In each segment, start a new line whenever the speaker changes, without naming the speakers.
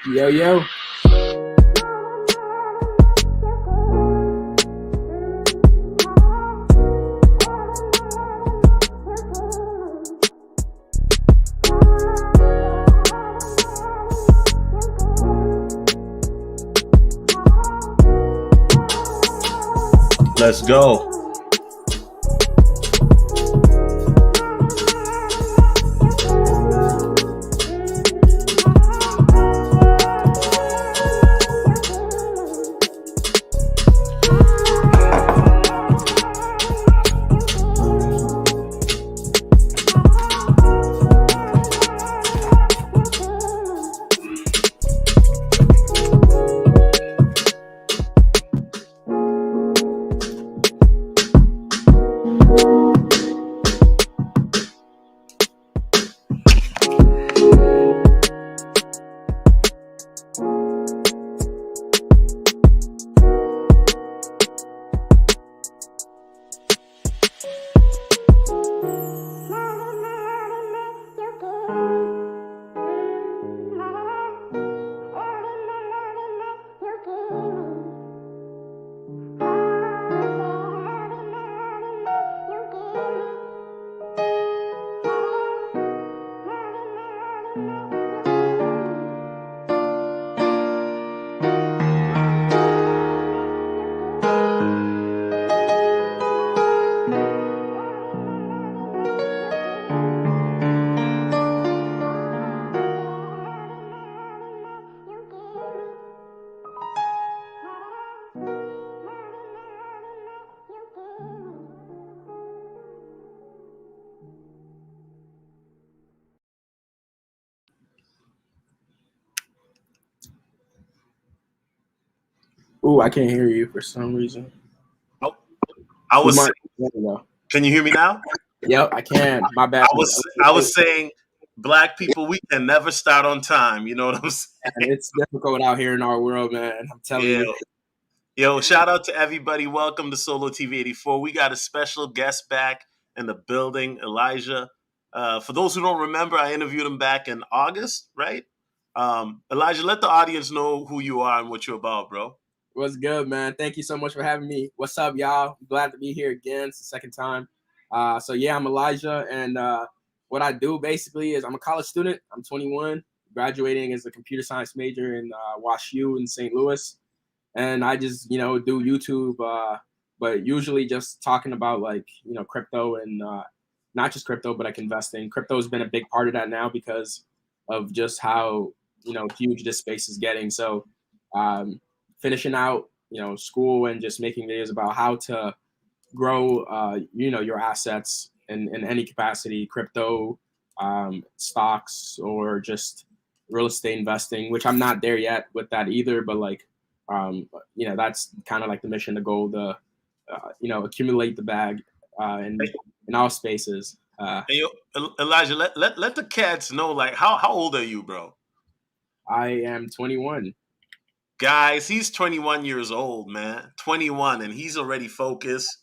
Yo, yo.
Let's go.
Ooh, I can't hear you for some reason.
Oh, I
You
was.
might. There we go.
Can you hear me now?
Yep, I can. My
I
bad.
was. I was saying, black people, we can never start on time. You know what I'm
And
saying?
it's difficult out here in our world, man. I'm telling
Yeah.
you.
Yo, shout out to everybody. Welcome to Solo TV 84. We got a special guest back in the building, Elijah. For those who don't remember, I interviewed him back in August, right? Elijah, let the audience know who you are and what you're about, bro.
What's good, man? Thank you so much for having me. What's up, y'all? Glad to be here again. It's the second time. So yeah, I'm Elijah, and what I do basically is I'm a college student. I'm 21, graduating as a computer science major in Wash U in St. Louis. And I just do YouTube, but usually just talking about like crypto and not just crypto, but like investing. Crypto has been a big part of that now because of just how huge this space is getting. So um, finishing out school and just making videos about how to grow your assets in any capacity, crypto, stocks, or just real estate investing, which I'm not there yet with that either, but like that's kind of like the mission, the goal, the accumulate the bag in all spaces.
Hey, yo, Elijah, let the cats know, like, how old are you, bro?
I am 21.
Guys, he's 21 years old, man. 21, and he's already focused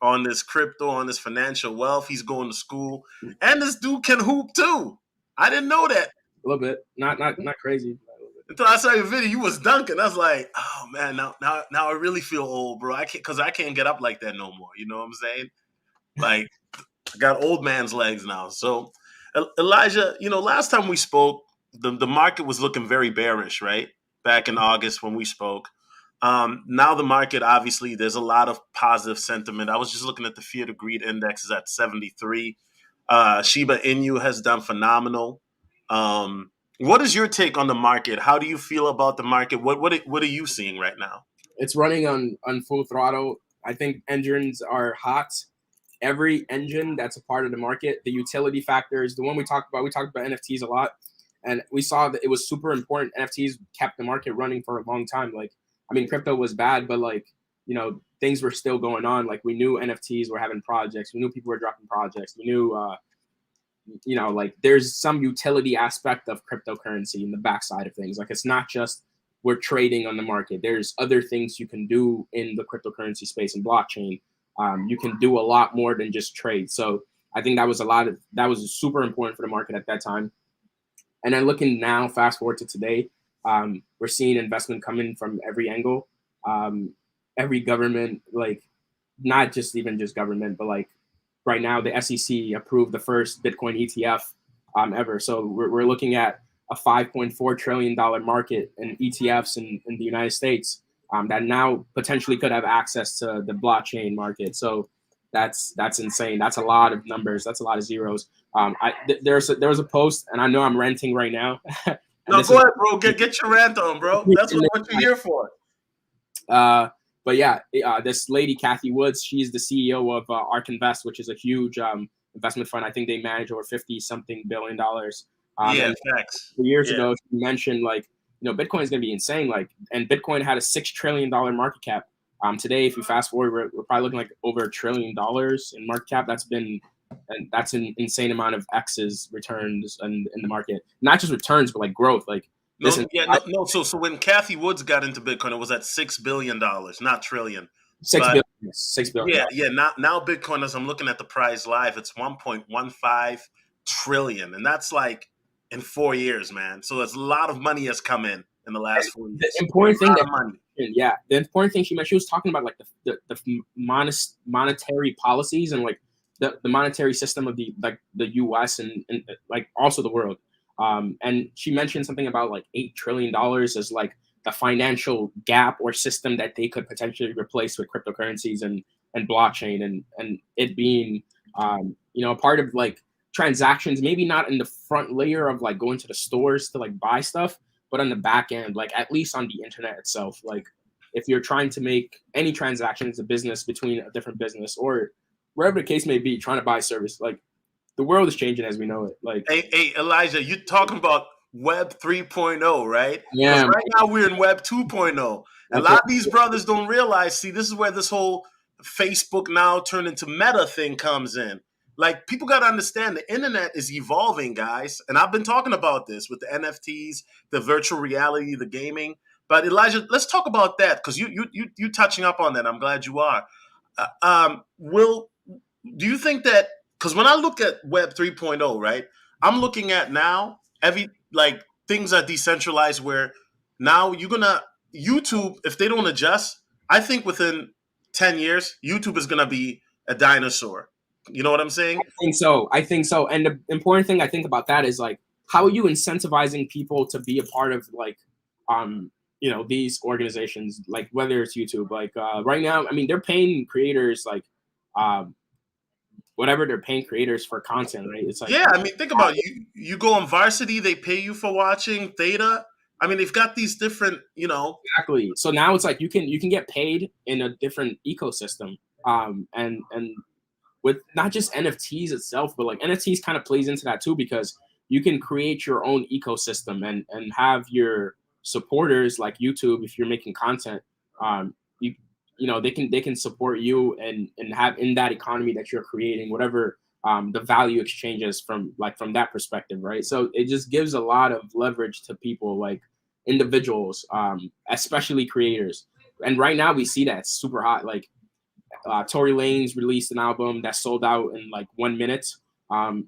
on this crypto, on this financial wealth. He's going to school, and this dude can hoop too. I didn't know that
A little bit, not crazy. But a little bit.
until I saw your video. You was dunking. I was like, oh man, now I really feel old, bro. I can't get up like that no more. You know what I'm saying? Like, I got old man's legs now. So, Elijah, last time we spoke, the market was looking very bearish, right? Back in August when we spoke. Now the market, obviously, there's a lot of positive sentiment. I was just looking at the fear to greed index is at 73. Shiba Inu has done phenomenal. What is your take on the market? How do you feel about the market? What are you seeing right now?
It's running on full throttle. I think engines are hot. Every engine that's a part of the market, the utility factors, the one we talked about NFTs a lot, and we saw that it was super important. NFTs kept the market running for a long time. Like, I mean, crypto was bad, but like, things were still going on. Like, we knew NFTs were having projects. We knew people were dropping projects. We knew, like there's some utility aspect of cryptocurrency in the backside of things. Like, it's not just we're trading on the market. There's other things you can do in the cryptocurrency space and blockchain. You can do a lot more than just trade. So I think that was super important for the market at that time. And then looking now, fast forward to today, We're seeing investment coming from every angle. Every government, like not just even just government, but like right now the SEC approved the first Bitcoin ETF ever. So we're looking at a $5.4 trillion market in ETFs in the United States that now potentially could have access to the blockchain market. So that's insane. That's a lot of numbers. That's a lot of zeros. There was a post, and I know I'm ranting right now. and
No,
this
go
is
ahead, bro. Get your rant on, bro. That's what you're here for.
But yeah, this lady Kathy Woods, she's the CEO of ARK Invest, which is a huge investment fund. I think they manage over 50-something billion dollars.
Yeah,
And
facts.
years
Yeah.
ago, she mentioned like, Bitcoin is going to be insane. Like, and Bitcoin had a $6 trillion market cap. Today, if you fast forward, we're probably looking like over $1 trillion in market cap. That's an insane amount of X's returns in the market. Not just returns, but like growth. Like this is
No. So when Kathy Woods got into Bitcoin, it was at $6 billion, not trillion.
six
But
billion, $6 billion.
yeah. Now Bitcoin, as I'm looking at the price live, it's 1.15 trillion, and that's like in 4 years, man. So there's a lot of money has come in the last 4
The
years.
important thing
A lot
that
of money.
yeah, the important thing she was talking about like the monetary policies and like the monetary system of the U.S. and like also the world. And she mentioned something about like $8 trillion as like the financial gap or system that they could potentially replace with cryptocurrencies and blockchain and it being a part of like transactions, maybe not in the front layer of like going to the stores to like buy stuff, but on the back end, like at least on the internet itself. Like if you're trying to make any transactions, a business between a different business or wherever the case may be, trying to buy service, like the world is changing as we know it. Like,
Hey, Elijah, you talking about Web 3.0, right? Because
yeah,
right now we're in Web 2.0. A
that's
lot
right.
of these brothers don't realize, see, this is where this whole Facebook now turned into meta thing comes in. Like, people got to understand the internet is evolving, guys. And I've been talking about this with the NFTs, the virtual reality, the gaming. But Elijah, let's talk about that because you touching up on that. I'm glad you are. Will do you think that because when I look at Web 3.0, right, I'm looking at now every like things are decentralized where now you're gonna YouTube, if they don't adjust, I think within 10 years, YouTube is gonna be a dinosaur. You know what I'm saying?
I think so. And the important thing I think about that is like, how are you incentivizing people to be a part of like, these organizations, like whether it's YouTube, like right now, I mean, they're paying creators like, um, whatever they're paying creators for content, right? It's like
Yeah, I mean, think about it. You go on Varsity, they pay you for watching Theta. I mean, they've got these different.
exactly. So now it's like you can get paid in a different ecosystem, and with not just NFTs itself, but like NFTs kind of plays into that too because you can create your own ecosystem and have your supporters like YouTube if you're making content. You they can support you and have in that economy that you're creating whatever the value exchanges from that perspective, right? So it just gives a lot of leverage to people like individuals, especially creators. And right now we see that it's super hot. Like Tory Lanez released an album that sold out in like 1 minute.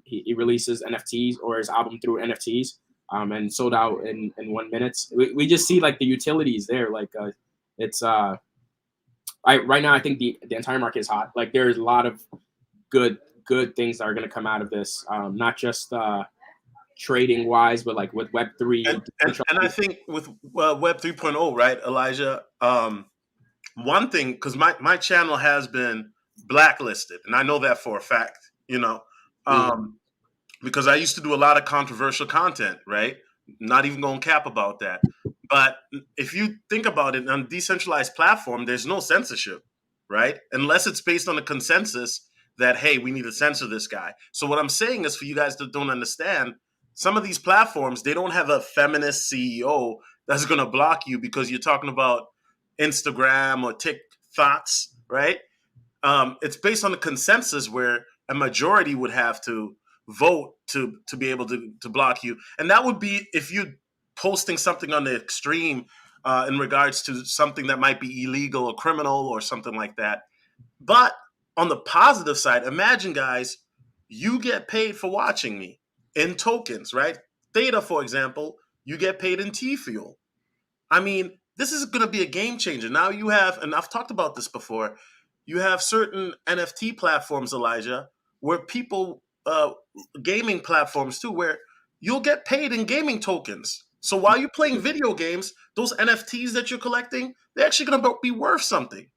He releases NFTs or his album through NFTs and sold out in 1 minute. We just see like the utilities there. Like it's right now I think the entire market is hot. Like there's a lot of good things that are going to come out of this, not just trading wise, but like with Web3.
And I think with Web 3.0, right, Elijah? One thing, because my channel has been blacklisted, and I know that for a fact, because I used to do a lot of controversial content, right? Not even going cap about that. But if you think about it, on a decentralized platform, there's no censorship, right? Unless it's based on a consensus that, hey, we need to censor this guy. So what I'm saying is for you guys that don't understand, some of these platforms, they don't have a feminist CEO that's going to block you because you're talking about Instagram or TikToks, right? It's based on a consensus where a majority would have to vote to be able to block you. And that would be if you posting something on the extreme in regards to something that might be illegal or criminal or something like that. But on the positive side, imagine, guys, you get paid for watching me in tokens, right? Theta, for example, you get paid in T-Fuel. I mean, this is going to be a game changer. Now you have, and I've talked about this before, you have certain NFT platforms, Elijah, where people, gaming platforms too, where you'll get paid in gaming tokens. So while you're playing video games, those NFTs that you're collecting, they're actually going to be worth something.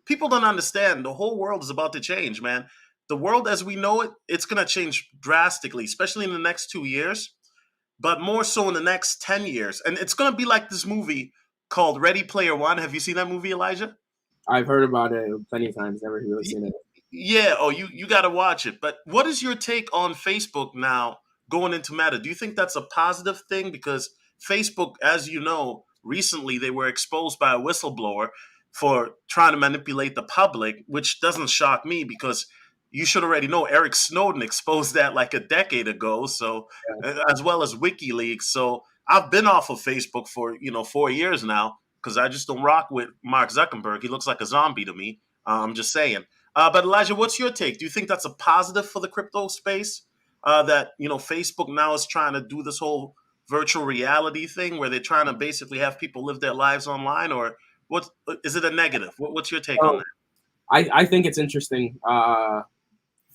People don't understand. The whole world is about to change, man. The world as we know it, it's going to change drastically, especially in the next 2 years, but more so in the next 10 years. And it's going to be like this movie called Ready Player One. Have you seen that movie, Elijah?
I've heard about it plenty of times, never really seen it.
Yeah, oh, you got to watch it. But what is your take on Facebook now going into Meta? Do you think that's a positive thing? Because Facebook, as you know, recently they were exposed by a whistleblower for trying to manipulate the public, which doesn't shock me because you should already know Eric Snowden exposed that like a decade ago. So, as well as WikiLeaks. So, I've been off of Facebook for 4 years now because I just don't rock with Mark Zuckerberg. He looks like a zombie to me. I'm just saying. But Elijah, what's your take? Do you think that's a positive for the crypto space? That Facebook now is trying to do this whole virtual reality thing where they're trying to basically have people live their lives online, or what is it a negative? What's your take on
So
that?
I think it's interesting.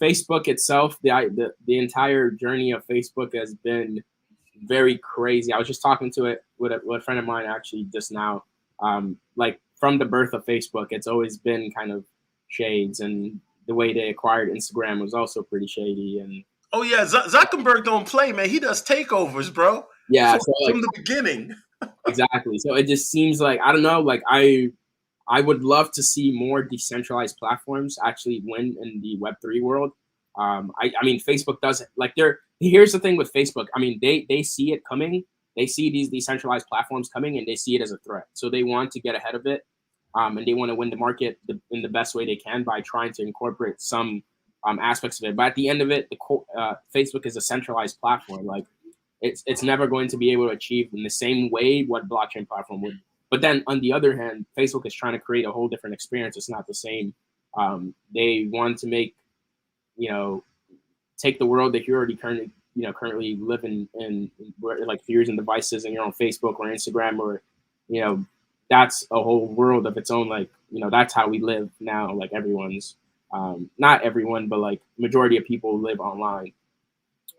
Facebook itself, the entire journey of Facebook has been very crazy. I was just talking to it with a friend of mine actually just now. Like from the birth of Facebook, it's always been kind of shades, and the way they acquired Instagram was also pretty shady. And
Oh yeah, Zuckerberg don't play, man. He does takeovers, bro,
yeah,
from,
so like
from the beginning.
exactly. So it just seems like I don't know. Like I would love to see more decentralized platforms actually win in the Web3 world. I mean, Facebook doesn't like they're here's the thing with Facebook. I mean, they see it coming. They see these decentralized platforms coming, and they see it as a threat. So they want to get ahead of it, and they want to win the market in the best way they can by trying to incorporate some aspects of it. But at the end of it, Facebook is a centralized platform. Like it's never going to be able to achieve in the same way what blockchain platform would. But then on the other hand, Facebook is trying to create a whole different experience. It's not the same. They want to make, you know, take the world that you're already currently living in, where, like if you're using devices and you're on Facebook or Instagram or, you know, that's a whole world of its own. Like, you know, that's how we live now. Like everyone's, not everyone, but like majority of people live online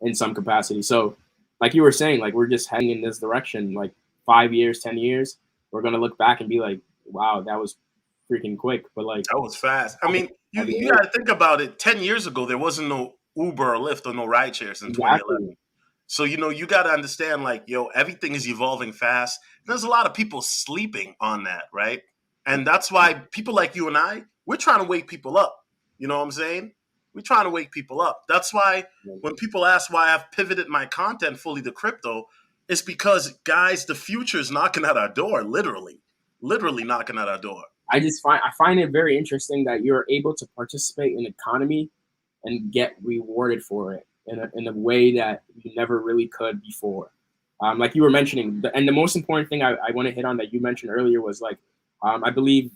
in some capacity. So, like you were saying, like we're just heading in this direction. Like 5 years, 10 years, we're gonna look back and be like, "Wow, that was freaking quick." But like,
That was fast. I mean, you
at the
you
end,
got to think about it. 10 years ago, there wasn't no Uber or Lyft or no ride shares in 2011.
exactly,
So you got to understand, like, everything is evolving fast. There's a lot of people sleeping on that, right? And that's why people like you and we're trying to wake people up. You know what I'm saying? We're trying to wake people up. That's why when people ask why I've pivoted my content fully to crypto, it's because, guys, the future is knocking at our door, literally knocking at our door.
I find it very interesting that you're able to participate in the economy and get rewarded for it in a way that you never really could before. Like you were mentioning, and the most important thing I want to hit on that you mentioned earlier was like, I believe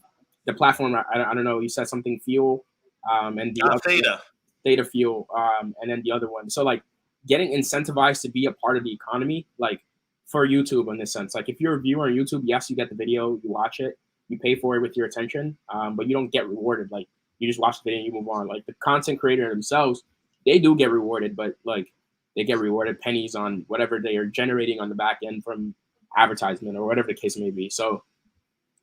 the platform. I don't know. You said something fuel, and the other
Theta.
data fuel, and then the other one. So like getting incentivized to be a part of the economy, like for YouTube in this sense. Like if you're a viewer on YouTube, yes, you get the video, you watch it, you pay for it with your attention, but you don't get rewarded. Like you just watch the video and you move on. Like the content creator themselves, they do get rewarded, but like they get rewarded pennies on whatever they are generating on the back end from advertisement or whatever the case may be. So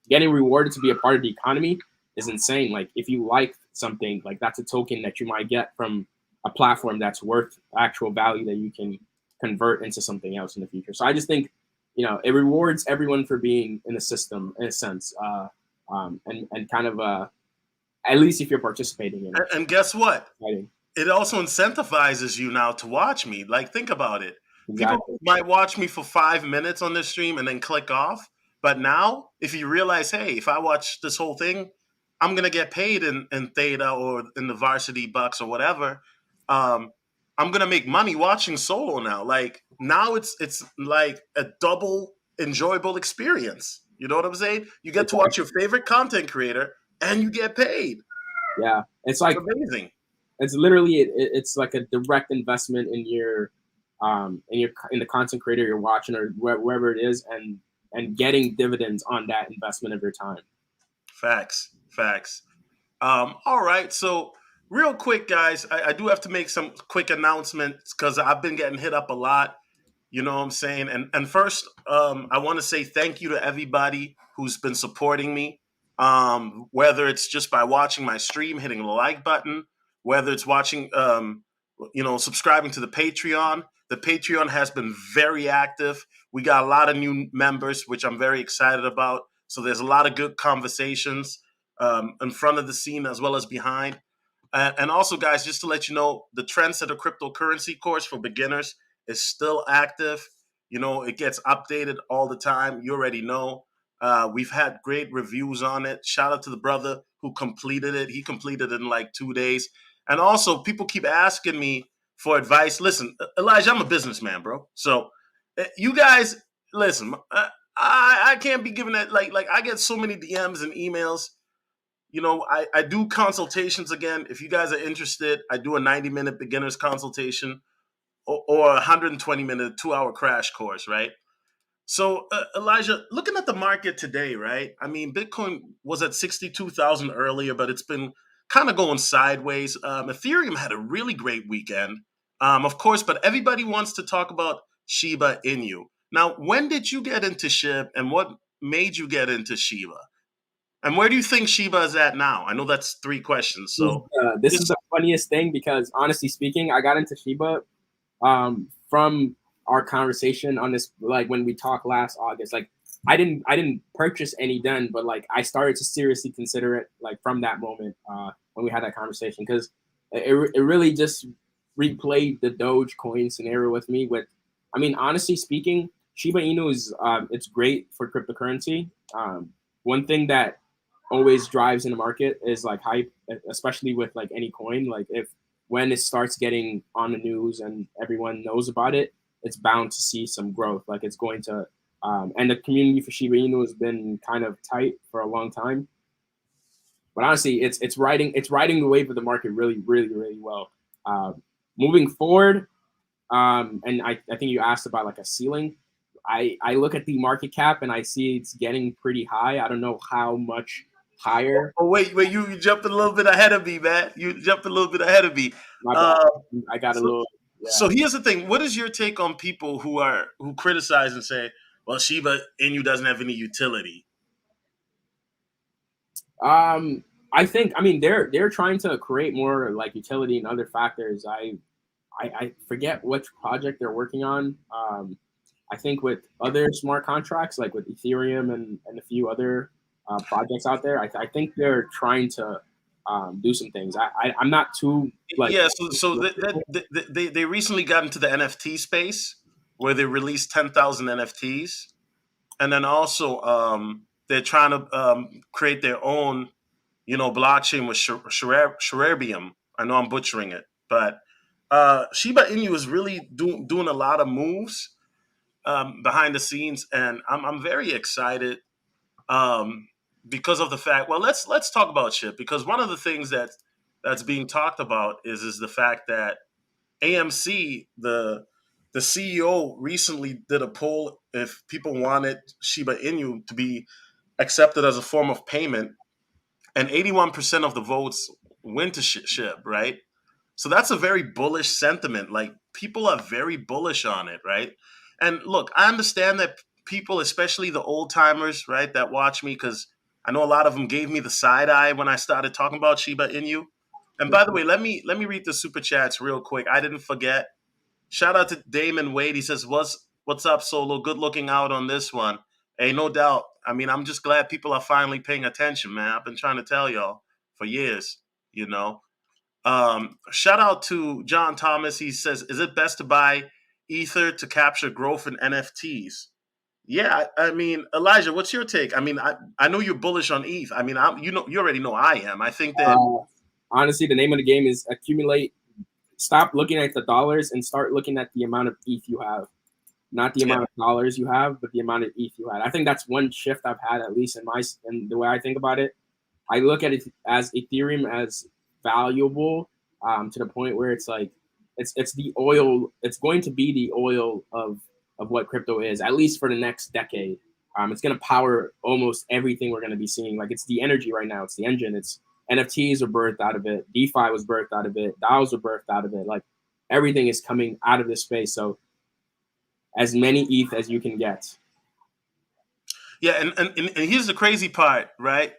getting rewarded to be a part of the economy is insane. Like if you like something, like that's a token that you might get from a platform that's worth actual value that you can convert into something else in the future. So I just think, it rewards everyone for being in the system in a sense, and kind of at least if you're participating in it.
And guess what?
Exciting.
It also incentivizes you now to watch me. Like, think about it. People
Exactly.
might watch me for 5 minutes on this stream and then click off. But now, if you realize, hey, if I watch this whole thing, I'm gonna get paid in Theta or in the Varsity Bucks or whatever. I'm gonna make money watching solo now. Like now, it's like a double enjoyable experience. You know what I'm saying? You get
It's
to watch your favorite content creator and you get paid.
yeah. It's
It's
like
amazing.
it's literally it's like a direct investment in your in the content creator you're watching or wherever it is, and and getting dividends on that investment of your time.
Facts. All right. So, real quick, guys, I do have to make some quick announcements because I've been getting hit up a lot. You know what I'm saying? And first, I want to say thank you to everybody who's been supporting me. Whether it's just by watching my stream, hitting the like button, whether it's watching, subscribing to the Patreon. The Patreon has been very active. We got a lot of new members, which I'm very excited about. So there's a lot of good conversations in front of the scene as well as behind. And also, guys, just to let you know, the Trendsetter Cryptocurrency course for beginners is still active. You know, it gets updated all the time. You already know. We've had great reviews on it. Shout out to the brother who completed it. He completed it in like 2 days. And also, people keep asking me for advice. Listen, Elijah, I'm a businessman, bro. So you guys, listen, I can't be giving that. Like I get so many DMs and emails. You know, I do consultations again. If you guys are interested, I do a 90-minute beginner's consultation or a 120-minute, 2-hour crash course, right? So, Elijah, looking at the market today, right? I mean, Bitcoin was at 62,000 earlier, but it's been kind of going sideways. Ethereum had a really great weekend, of course, but everybody wants to talk about Shiba Inu. Now, when did you get into SHIB and what made you get into Shiba? And where do you think Shiba is at now? I know that's 3 questions. So
this is the funniest thing because honestly speaking, I got into Shiba from our conversation on this, like when we talked last August. Like I didn't purchase any then, but like I started to seriously consider it like from that moment when we had that conversation because it really just replayed the Dogecoin scenario with me. I mean, honestly speaking, Shiba Inu is it's great for cryptocurrency. One thing that always drives in the market is like hype, especially with like any coin. Like when it starts getting on the news and everyone knows about it, it's bound to see some growth. Like it's going to, and the community for Shiba Inu has been kind of tight for a long time. But honestly, it's riding the wave of the market really, really, really well. Moving forward, and I think you asked about like a ceiling. I look at the market cap and I see it's getting pretty high. I don't know how much higher.
Oh, wait, you jumped a little bit ahead of me, man. You jumped a little bit ahead of me.
My bad. I got a little. Yeah.
So here's the thing. What is your take on people who criticize and say, well, Shiba Inu doesn't have any utility?
I mean they're trying to create more like utility and other factors. I forget which project they're working on. I think with other smart contracts, like with Ethereum and a few other projects out there, I think they're trying to do some things. I'm not too like
So they recently got into the NFT space where they released 10,000 NFTs, and then also they're trying to create their own blockchain with Sharabium. I know I'm butchering it, but Shiba Inu is really doing a lot of moves behind the scenes, and I'm very excited because of the fact. Well, let's talk about SHIB because one of the things that's being talked about is the fact that AMC, the CEO, recently did a poll if people wanted Shiba Inu to be accepted as a form of payment, and 81% of the votes went to SHIB, right? So that's a very bullish sentiment. Like people are very bullish on it, right? And look, I understand that people, especially the old timers, right, that watch me, because I know a lot of them gave me the side eye when I started talking about Shiba Inu. And by the way, let me read the super chats real quick. I didn't forget. Shout out to Damon Wade. He says, "What's up, Solo? Good looking out on this one." Hey, no doubt. I mean, I'm just glad people are finally paying attention, man. I've been trying to tell y'all for years, you know. Shout out to John Thomas. He says, "Is it best to buy Ether to capture growth in NFTs?" Yeah, I mean, Elijah, what's your take? I mean, I know you're bullish on ETH. I mean, you already know I am. I think that
honestly, the name of the game is accumulate. Stop looking at the dollars and start looking at the amount of ETH you have, not the amount of dollars you have, but the amount of ETH you had. I think that's one shift I've had, at least in the way I think about it. I look at it as Ethereum as valuable to the point where it's like it's the oil. It's going to be the oil of what crypto is, at least for the next decade. It's going to power almost everything we're going to be seeing. Like, it's the energy right now. It's the engine. It's NFTs are birthed out of it. DeFi was birthed out of it. DAOs were birthed out of it. Like, everything is coming out of this space. So as many ETH as you can get.
Yeah, and here's the crazy part, right?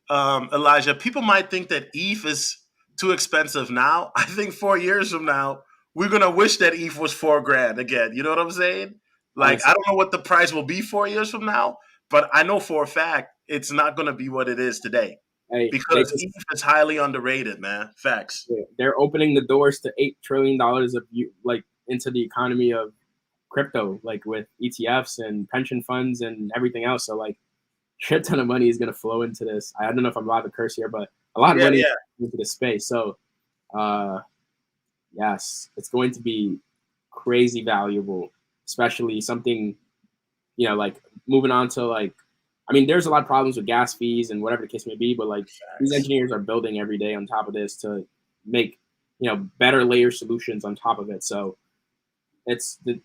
Elijah, people might think that ETH is too expensive now. I think 4 years from now, we're gonna wish that ETH was $4,000 again. You know what I'm saying? Like,
Honestly,
I don't know what the price will be 4 years from now, but I know for a fact it's not gonna be what it is today
hey,
because ETH is highly underrated, man. Facts.
they're opening the doors to $8 trillion of like into the economy of crypto, like with ETFs and pension funds and everything else. So like, shit ton of money is going to flow into this. I don't know if I'm allowed to curse here, but a lot of
Yeah,
money
yeah.
into this space. So, yes, it's going to be crazy valuable, especially something, like moving on to like, I mean, there's a lot of problems with gas fees and whatever the case may be, but like these
Facts.
engineers are building every day on top of this to make, better layer solutions on top of it. So it's the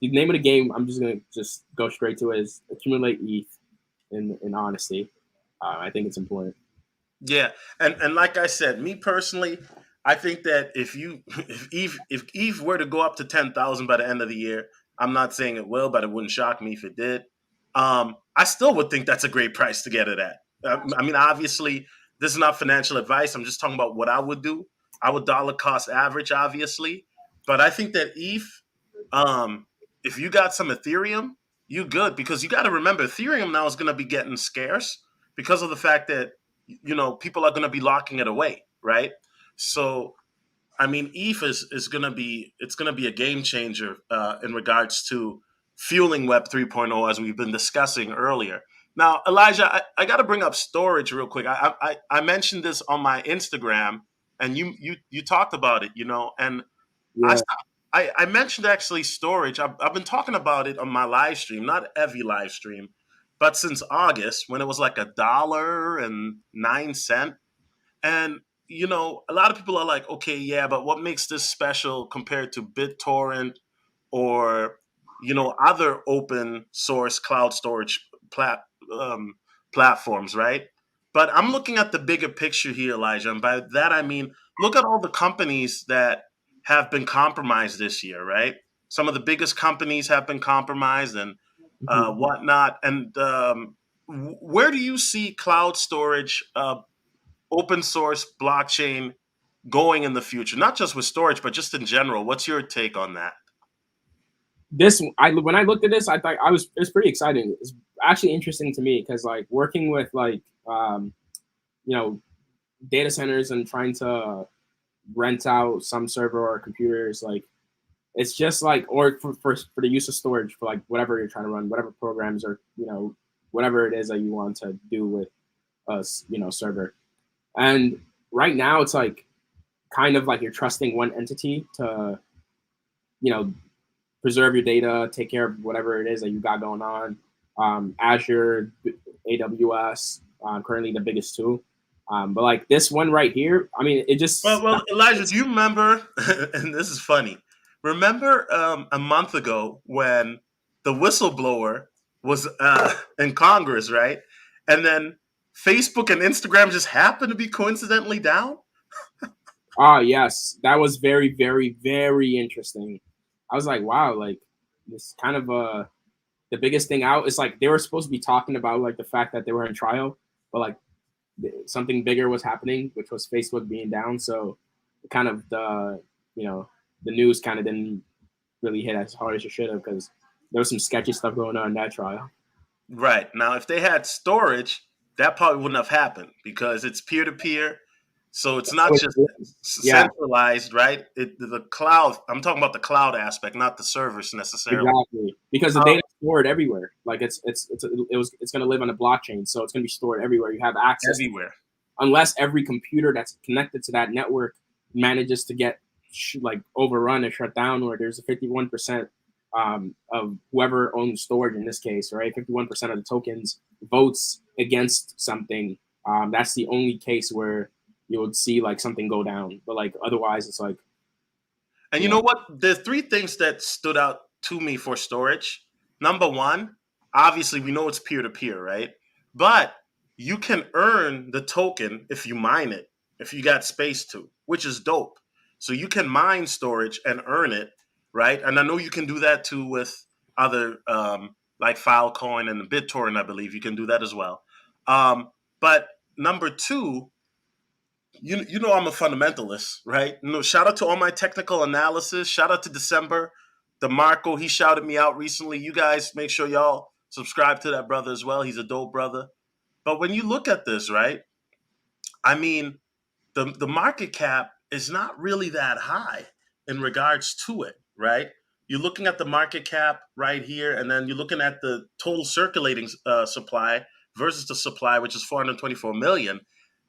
name of the game. I'm just going to just go straight to it is accumulate ETH in honesty. I think it's important.
Yeah, and like I said, me personally, I think that if Eve were to go up to 10,000 by the end of the year, I'm not saying it will, but it wouldn't shock me if it did. I still would think that's a great price to get it at. I mean, obviously, this is not financial advice. I'm just talking about what I would do. I would dollar cost average, obviously, but I think that um, if you got some Ethereum, you good because you got to remember Ethereum now is going to be getting scarce because of the fact that people are going to be locking it away, right? So I mean, ETH is going to be it's going to be a game changer in regards to fueling Web 3.0 as we've been discussing earlier. Now, Elijah, I got to bring up storage real quick. I mentioned this on my Instagram, and you talked about it, and I
Yeah.
I mentioned actually storage. I've been talking about it on my live stream, not every live stream, but since August when it was like $1.09. And a lot of people are like, okay, yeah, but what makes this special compared to BitTorrent or other open source cloud storage um, platforms, right? But I'm looking at the bigger picture here, Elijah, and by that I mean look at all the companies that have been compromised this year, right? Some of the biggest companies have been compromised and
Mhm.
whatnot. And where do you see cloud storage, open source blockchain going in the future? Not just with storage, but just in general. What's your take on that?
When I looked at this, I thought it's pretty exciting. It's actually interesting to me because like working with like you know data centers and trying to rent out some server or computers, like it's just like or for the use of storage for like whatever you're trying to run, whatever programs or whatever it is that you want to do with us, server. And right now it's like kind of like you're trusting one entity to you know preserve your data, take care of whatever it is that you got going on. Azure, AWS, currently the biggest two. But like this one right here, I mean, it
Well,
just
well, Elijah, do you remember? And this is funny. Remember a month ago when the whistleblower was in Congress, right? And then Facebook and Instagram just happened to be coincidentally down.
yes, that was very, very, very interesting. I was like, wow, like this kind of the biggest thing out is like they were supposed to be talking about like the fact that they were in trial, but like something bigger was happening, which was Facebook being down. So kind of the news kind of didn't really hit as hard as it should have because there was some sketchy stuff going on in that trial.
Right. Now, if they had storage, that probably wouldn't have happened because it's peer to peer. So it's not just
Yeah,
centralized, right? The cloud, I'm talking about the cloud aspect, not the servers necessarily.
exactly. Because the
Um,
data is stored everywhere. Like it's going to live on a blockchain, so it's going to be stored everywhere. You have access to,
everywhere.
unless every computer that's connected to that network manages to get like overrun or shut down, or there's a 51% of whoever owns storage in this case, right? 51% of the tokens votes against something. That's the only case where you would see like something go down, but like otherwise, it's like
And
you
you
know,
know what? There's three things that stood out to me for storage. Number one, obviously we know it's peer to peer, right? But you can earn the token if you mine it, if you got space to, which is dope. So you can mine storage and earn it, right? And I know you can do that too with other like Filecoin and BitTorrent, I believe you can do that as well. But number two, you know I'm a fundamentalist, right? You know, shout out to all my technical analysis. Shout out to December, DeMarco. He shouted me out recently. You guys make sure y'all subscribe to that brother as well. He's a dope brother. But when you look at this, right? I mean, the market cap is not really that high in regards to it, right? You're looking at the market cap right here, and then you're looking at the total circulating supply versus the supply, which is 424 million.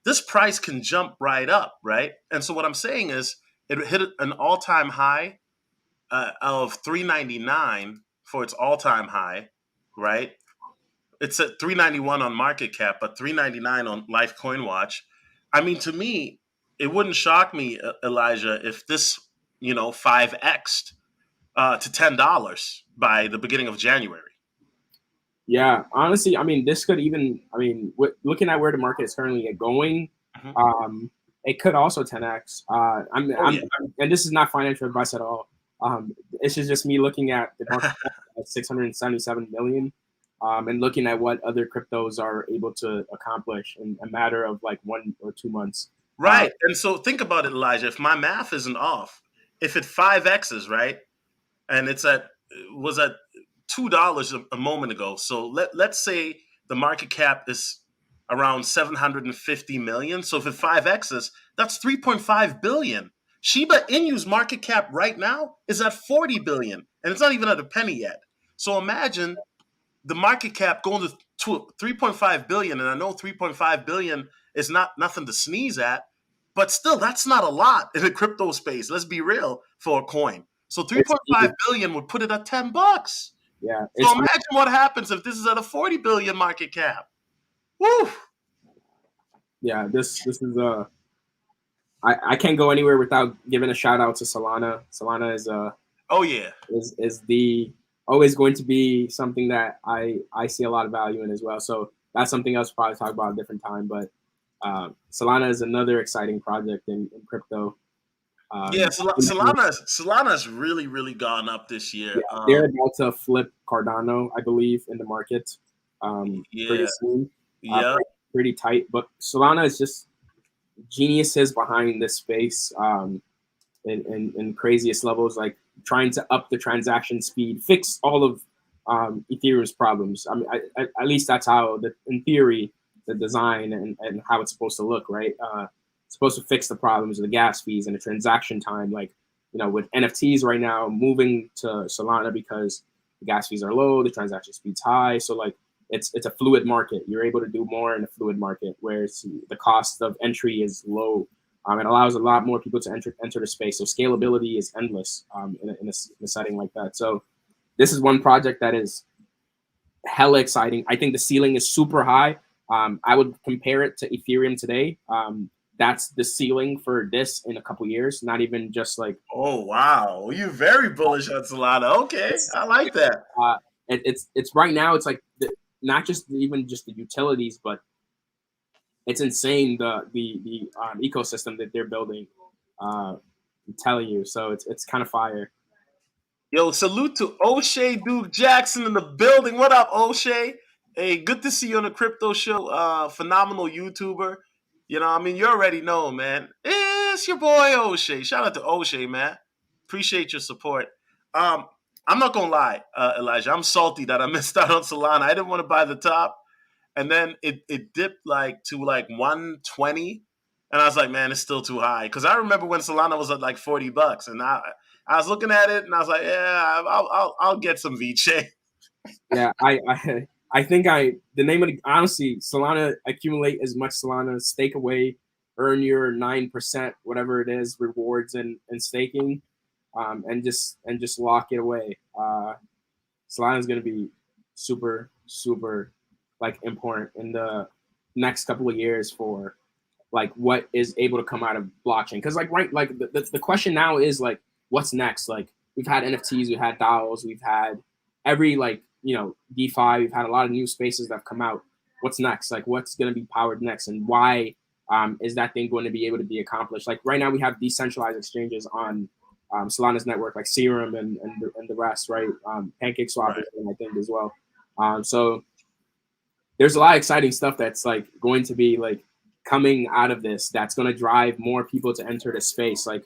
This price can jump right up, right? And so what I'm saying is, it hit an all-time high of 399 for its all-time high, right? It's at 391 on market cap, but 399 on Life Coin Watch. I mean, to me, it wouldn't shock me, Elijah, if this, 5x'd to $10 by the beginning of January.
Yeah, honestly, I mean, this could even, looking at where the market is currently going, it could also 10x. And this is not financial advice at all. This is just me looking at the market at 677 million, and looking at what other cryptos are able to accomplish in a matter of like 1 or 2 months.
Right. And so think about it, Elijah. If my math isn't off, if it 5x's, right, and was at $2 a moment ago. So let's say the market cap is around 750 million. So if it 5x's, that's 3.5 billion. Shiba Inu's market cap right now is at 40 billion, and it's not even at a penny yet. So imagine the market cap going to 3.5 billion, and I know 3.5 billion is nothing to sneeze at, but still, that's not a lot in the crypto space. Let's be real for a coin. So 3.5 billion would put it at $10.
Yeah.
So imagine what happens if this is at a 40 billion market cap. Woo!
Yeah, this is I can't go anywhere without giving a shout out to Solana. Solana is the always going to be something that I see a lot of value in as well. So that's something else we'll probably talk about at a different time. But Solana is another exciting project in crypto.
Solana's really, really gone up this year.
Yeah, they're about to flip Cardano, I believe, in the market pretty soon. Pretty tight. But Solana is just geniuses behind this space in craziest levels, like trying to up the transaction speed, fix all of Ethereum's problems. I mean, at least that's how, in theory, the design and how it's supposed to look, right? It's supposed to fix the problems of the gas fees and the transaction time. Like, with NFTs right now moving to Solana because the gas fees are low, the transaction speed's high. So like, it's a fluid market. You're able to do more in a fluid market where the cost of entry is low. It allows a lot more people to enter the space. So scalability is endless in a setting like that. So this is one project that is hella exciting. I think the ceiling is super high. I would compare it to Ethereum today. That's the ceiling for this in a couple years, not even just like.
Oh, wow. You're very bullish on Solana. Okay, I like that.
It's right now, it's like not just even just the utilities, but it's insane the ecosystem that they're building. I'm telling you, so it's kind of fire.
Yo, salute to O'Shea Duke Jackson in the building. What up, O'Shea? Hey, good to see you on the crypto show. Phenomenal YouTuber. You already know, man. It's your boy O'Shea. Shout out to O'Shea, man. Appreciate your support. I'm not gonna lie, Elijah. I'm salty that I missed out on Solana. I didn't want to buy the top, and then it dipped to 120, and I was like, man, it's still too high. Because I remember when Solana was at like $40, and I was looking at it, and I was like, yeah, I'll get some Viche.
Yeah, I think the name of honestly, Solana, accumulate as much Solana, stake away, earn your 9%, whatever it is, rewards and staking, and just lock it away. Solana is going to be super, super important in the next couple of years for what is able to come out of blockchain. Because the question now is what's next? We've had NFTs, we've had DAOs, we've had every DeFi. We've had a lot of new spaces that have come out. What's next? Like, what's going to be powered next, and why is that thing going to be able to be accomplished? Like right now, we have decentralized exchanges on Solana's network, like Serum and the rest, right? PancakeSwap is one, I think, as well. So there's a lot of exciting stuff that's like going to be like coming out of this that's going to drive more people to enter the space. Like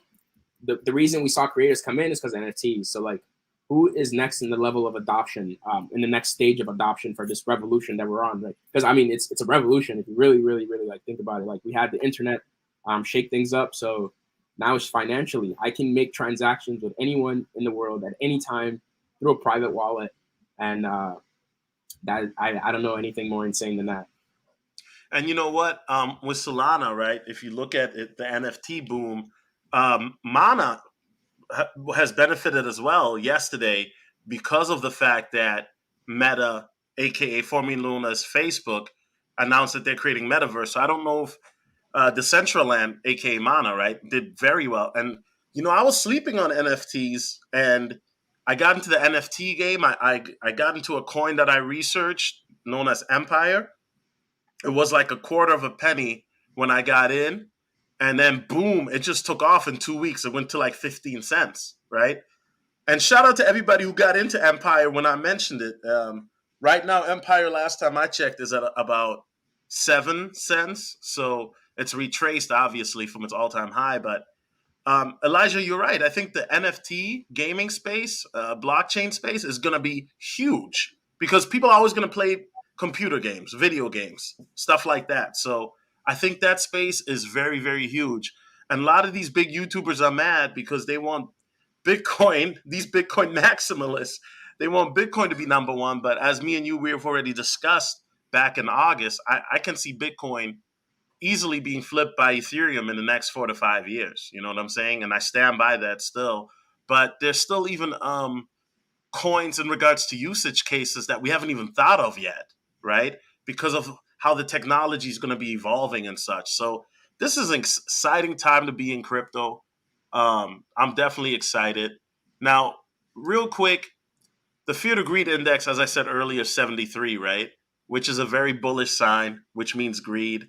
the reason we saw creators come in is because NFTs. So like, who is next in the level of adoption, in the next stage of adoption for this revolution that we're on? Like, because I mean, it's a revolution if you really, really, really like think about it. Like we had the internet shake things up, so now it's financially. I can make transactions with anyone in the world at any time through a private wallet, and that I don't know anything more insane than that.
And you know what? With Solana, right? If you look at it, the NFT boom, Mana has benefited as well yesterday because of the fact that Meta, aka formerly known as Facebook, announced that they're creating Metaverse. So I don't know if Decentraland, aka Mana, right, did very well. And I was sleeping on NFTs, and I got into the NFT game. I got into a coin that I researched known as Empire. It was like a quarter of a penny when I got in, and then boom, it just took off in 2 weeks. It went to like 15 cents, right? And shout out to everybody who got into Empire when I mentioned it. Right now, Empire, last time I checked, is at about 7 cents. So it's retraced, obviously, from its all-time high. But Elijah, you're right. I think the NFT gaming space, blockchain space, is going to be huge because people are always going to play computer games, video games, stuff like that. So I think that space is very, very huge. And a lot of these big YouTubers are mad because they want Bitcoin, these Bitcoin maximalists, they want Bitcoin to be number one. But as me and you, we've already discussed back in August, I can see Bitcoin easily being flipped by Ethereum in the next 4 to 5 years. You know what I'm saying? And I stand by that still. But there's still even coins in regards to usage cases that we haven't even thought of yet, right? Because of how the technology is going to be evolving and such. So this is an exciting time to be in crypto. I'm definitely excited. Now, real quick, the fear to greed index, as I said earlier, 73, right? Which is a very bullish sign, which means greed.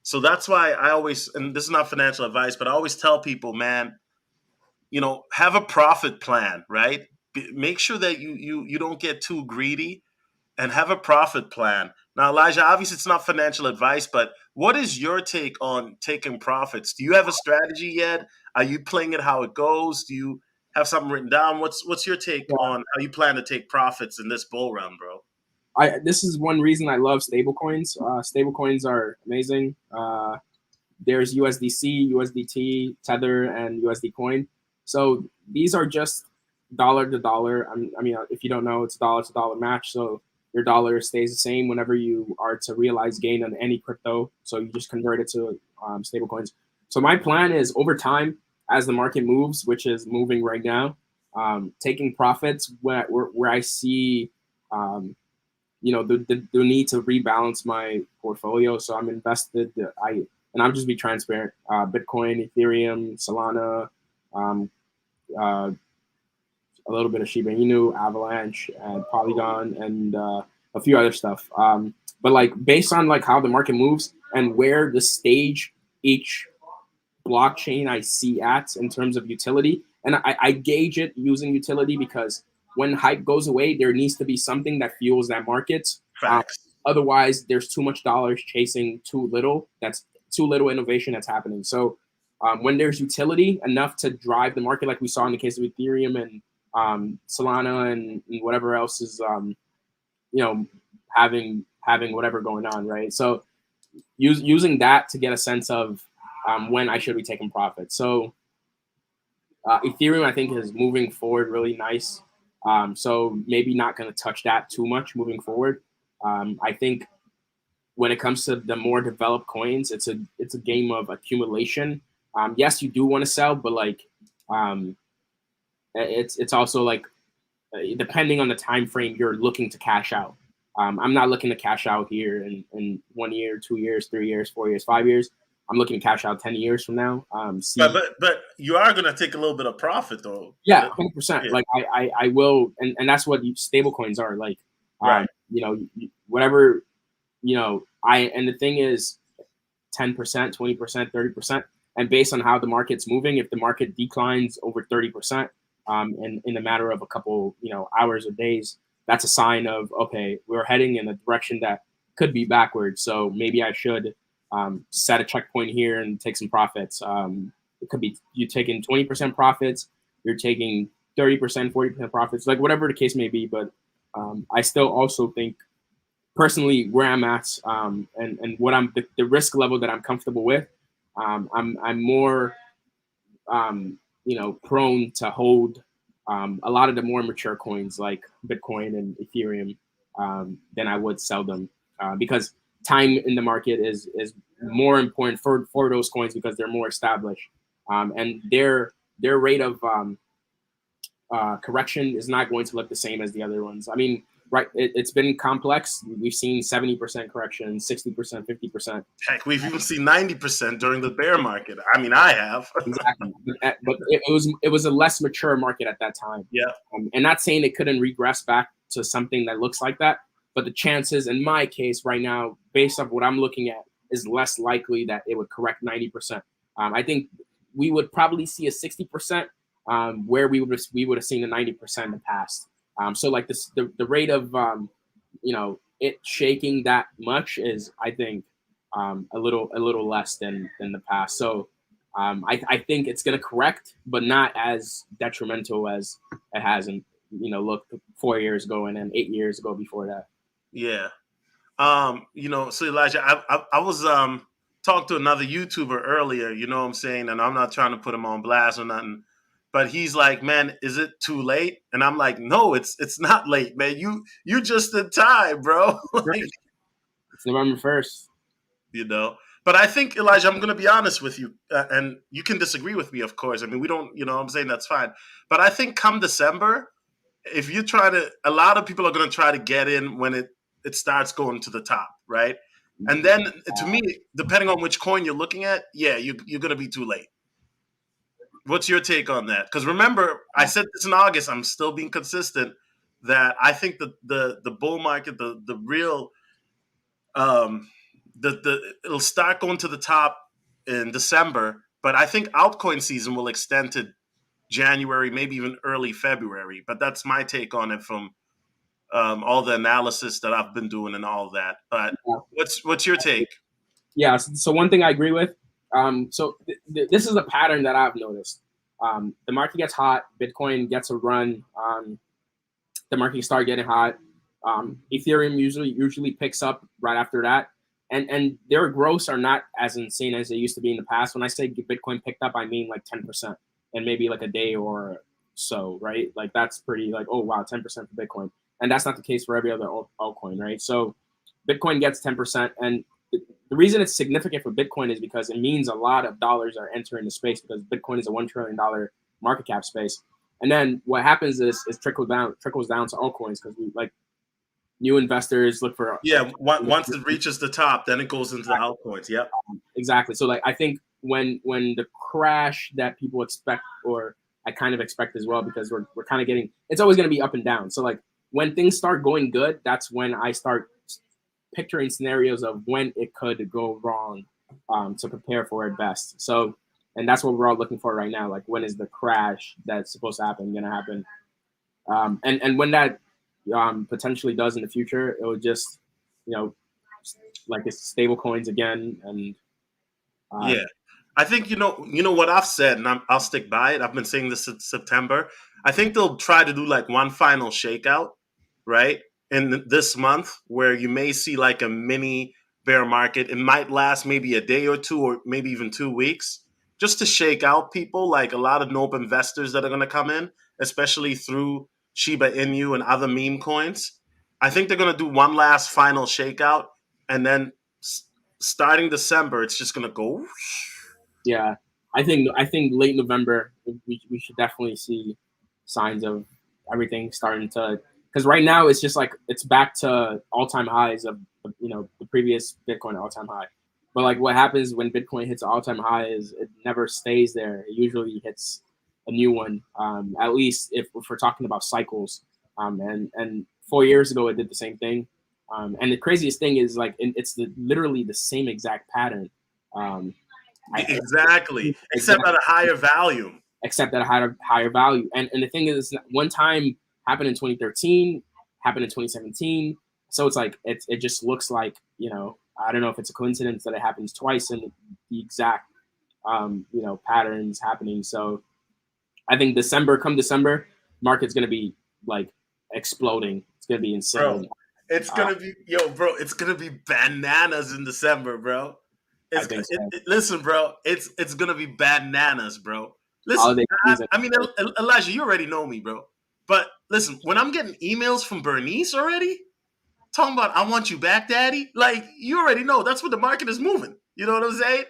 So that's why I always, and this is not financial advice, but I always tell people, man, have a profit plan, right? Make sure that you don't get too greedy and have a profit plan. Now, Elijah, obviously it's not financial advice, but what is your take on taking profits? Do you have a strategy yet? Are you playing it how it goes? Do you have something written down? What's your take on how you plan to take profits in this bull run, bro?
This is one reason I love stablecoins. Stablecoins are amazing. There's USDC, USDT, Tether, and USD Coin. So these are just dollar to dollar. I mean, if you don't know, it's dollar to dollar match. So your dollar stays the same whenever you are to realize gain on any crypto. So you just convert it to stable coins. So my plan is over time, as the market moves, which is moving right now, taking profits where I see, the need to rebalance my portfolio. So I'm invested. And I'll just be transparent. Bitcoin, Ethereum, Solana, a little bit of Shiba Inu, Avalanche, and Polygon, and a few other stuff. But like based on like how the market moves and where the stage each blockchain I see at in terms of utility, and I gauge it using utility because when hype goes away, there needs to be something that fuels that market. Otherwise, there's too much dollars chasing too little. That's too little innovation that's happening. So when there's utility enough to drive the market, like we saw in the case of Ethereum and Solana and whatever else is, having whatever going on, right? So using that to get a sense of when I should be taking profit. So Ethereum, I think, is moving forward really nice. So maybe not going to touch that too much moving forward. I think when it comes to the more developed coins, it's a game of accumulation. Yes, you do want to sell, but like it's also like depending on the time frame you're looking to cash out. I'm not looking to cash out here in 1 year, 2 years, 3 years, 4 years, 5 years. I'm looking to cash out 10 years from now.
But you are going to take a little bit of profit though.
Yeah, 100%. Yeah. Like I will, and that's what stable coins are like.
Right.
Whatever, and the thing is 10%, 20%, 30%. And based on how the market's moving, if the market declines over 30%, in a matter of a couple, hours or days, that's a sign of, okay, we're heading in a direction that could be backwards. So maybe I should set a checkpoint here and take some profits. It could be you taking 20% profits, you're taking 30%, 40% profits, like whatever the case may be. But I still also think personally where I'm at, and what the risk level that I'm comfortable with, I'm more prone to hold a lot of the more mature coins like Bitcoin and Ethereum than I would sell them, because time in the market is more important for those coins because they're more established, and their rate of correction is not going to look the same as the other ones. I mean, right, it's been complex. We've seen 70% correction, 60%, 50%.
Heck, we've even seen 90% during the bear market. I mean, I have.
Exactly, but it was a less mature market at that time.
Yeah.
And not saying it couldn't regress back to something that looks like that, but the chances in my case right now, based off what I'm looking at, is less likely that it would correct 90%. I think we would probably see a 60%, where we would have seen a 90% in the past. So like this, the rate of it shaking that much is, I think, a little less than the past. So I think it's going to correct, but not as detrimental as it has in look 4 years ago and then 8 years ago before that.
Yeah. So Elijah, I was talking to another YouTuber earlier, you know what I'm saying, and I'm not trying to put him on blast or nothing, but he's like, man, is it too late? And I'm like, no, it's not late, man. You just in time, bro. Like,
it's November 1st.
But I think, Elijah, I'm going to be honest with you, and you can disagree with me, of course. I mean, we don't, I'm saying that's fine. But I think come December, if you try to, a lot of people are going to try to get in when it starts going to the top, right? And then, to me, depending on which coin you're looking at, yeah, you're going to be too late. What's your take on that? Because remember, I said this in August. I'm still being consistent that I think the bull market, the real it'll start going to the top in December, but I think altcoin season will extend to January, maybe even early February. But that's my take on it from all the analysis that I've been doing and all that. But what's your take?
Yeah. So one thing I agree with. This is a pattern that I've noticed. The market gets hot, Bitcoin gets a run. The market starts getting hot. Ethereum usually picks up right after that, and their growths are not as insane as they used to be in the past. When I say Bitcoin picked up, I mean like 10%, and maybe like a day or so, right? Like that's pretty like, oh wow, 10% for Bitcoin, and that's not the case for every other altcoin, right? So Bitcoin gets 10%, and the reason it's significant for Bitcoin is because it means a lot of dollars are entering the space because Bitcoin is a $1 trillion market cap space. And then what happens is trickles down to altcoins because we like new investors look for
once it reaches the top, then it goes into the altcoins. Yep.
Exactly. So like I think when the crash that people expect, or I kind of expect as well, because we're kind of getting, it's always going to be up and down. So like when things start going good, that's when I start picturing scenarios of when it could go wrong, to prepare for it best. So, and that's what we're all looking for right now. Like when is the crash that's supposed to happen going to happen? And when that potentially does in the future, it would just, like it's stable coins again. And
yeah, I think, what I've said, and I'll stick by it. I've been saying this since September. I think they'll try to do like one final shakeout, right? In this month, where you may see like a mini bear market. It might last maybe a day or two, or maybe even 2 weeks, just to shake out people, like a lot of nope investors that are going to come in, especially through Shiba Inu and other meme coins. I think they're going to do one last final shakeout, and then starting December, it's just going to go.
Yeah, I think late November we should definitely see signs of everything starting to. Because right now it's just like it's back to all-time highs of the previous Bitcoin all-time high. But like what happens when Bitcoin hits an all-time high is it never stays there. It usually hits a new one. At least if we're talking about cycles. And 4 years ago, it did the same thing. And the craziest thing is like it's literally the same exact pattern. Um,
Exactly. Except
exactly,
at a higher value.
except at a higher value. And the thing is, one time happened in 2013, happened in 2017. So it's like it just looks like, I don't know if it's a coincidence that it happens twice in the exact patterns happening. So I think come December, market's gonna be like exploding. It's gonna be
Bro,
insane.
it's
Uh,
gonna be bro, it's gonna be bananas in December, bro.
I think so.
Listen, bro, it's gonna be bananas, bro. Listen,
Holiday season.
I mean, Elijah, you already know me, bro. But listen, when I'm getting emails from Bernice already talking about "I want you back, daddy," like you already know that's what the market is moving. You know what I'm saying?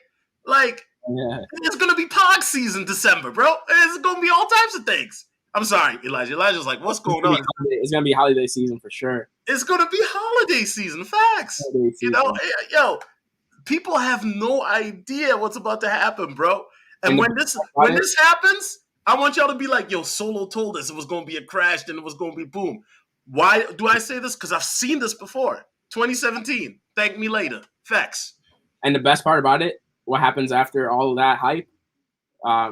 Like
Yeah,
it's gonna be Pog season December, bro. It's gonna be all types of things. I'm sorry, Elijah. Elijah's like, what's going on?
it's gonna be holiday season for sure.
It's gonna be holiday season. Facts.
Holiday
You know,
season.
yo, people have no idea what's about to happen, bro. And
And the
when
best
this
part
when
about it,
this happens, I want y'all to be like, yo, Solo told us it was gonna be a crash, then it was gonna be boom. Why do I say this? Because I've seen this before. 2017. Thank me later. Facts.
and the best part about it, what happens after all of that hype?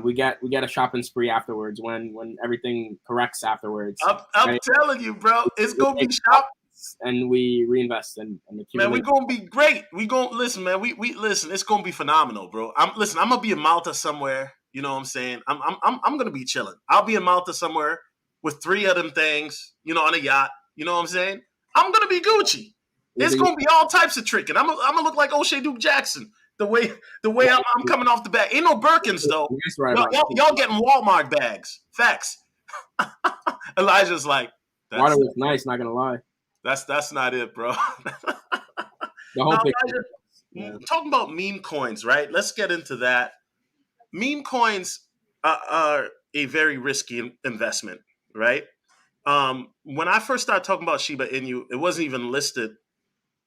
We get a shopping spree afterwards when everything corrects afterwards.
I'm
Right?
telling you, bro, it's
We
gonna
take
be shop.
and we reinvest and
Man, we
accumulate.
gonna be great. We gonna listen, man. We listen. It's gonna be phenomenal, bro. I'm gonna be in Malta somewhere. You know what I'm saying? I'm gonna be chilling. I'll be in Malta somewhere with three of them things. You know, on a yacht. You know what I'm saying? I'm gonna be Gucci. It's
Either you,
gonna be all types of tricking. I'm gonna look like O'Shea Duke Jackson. The way I'm coming off the bat. Ain't no Birkins though.
that's right
Y'all,
about
y'all,
it.
y'all getting Walmart bags. Facts. Elijah's like,
Water
that's
was nice, not gonna lie.
that's not it, bro.
The
Now,
whole picture.
Elijah,
Yeah.
talking about meme coins, right? Let's get into that. Meme coins are a very risky investment, right? When I first started talking about Shiba Inu, it wasn't even listed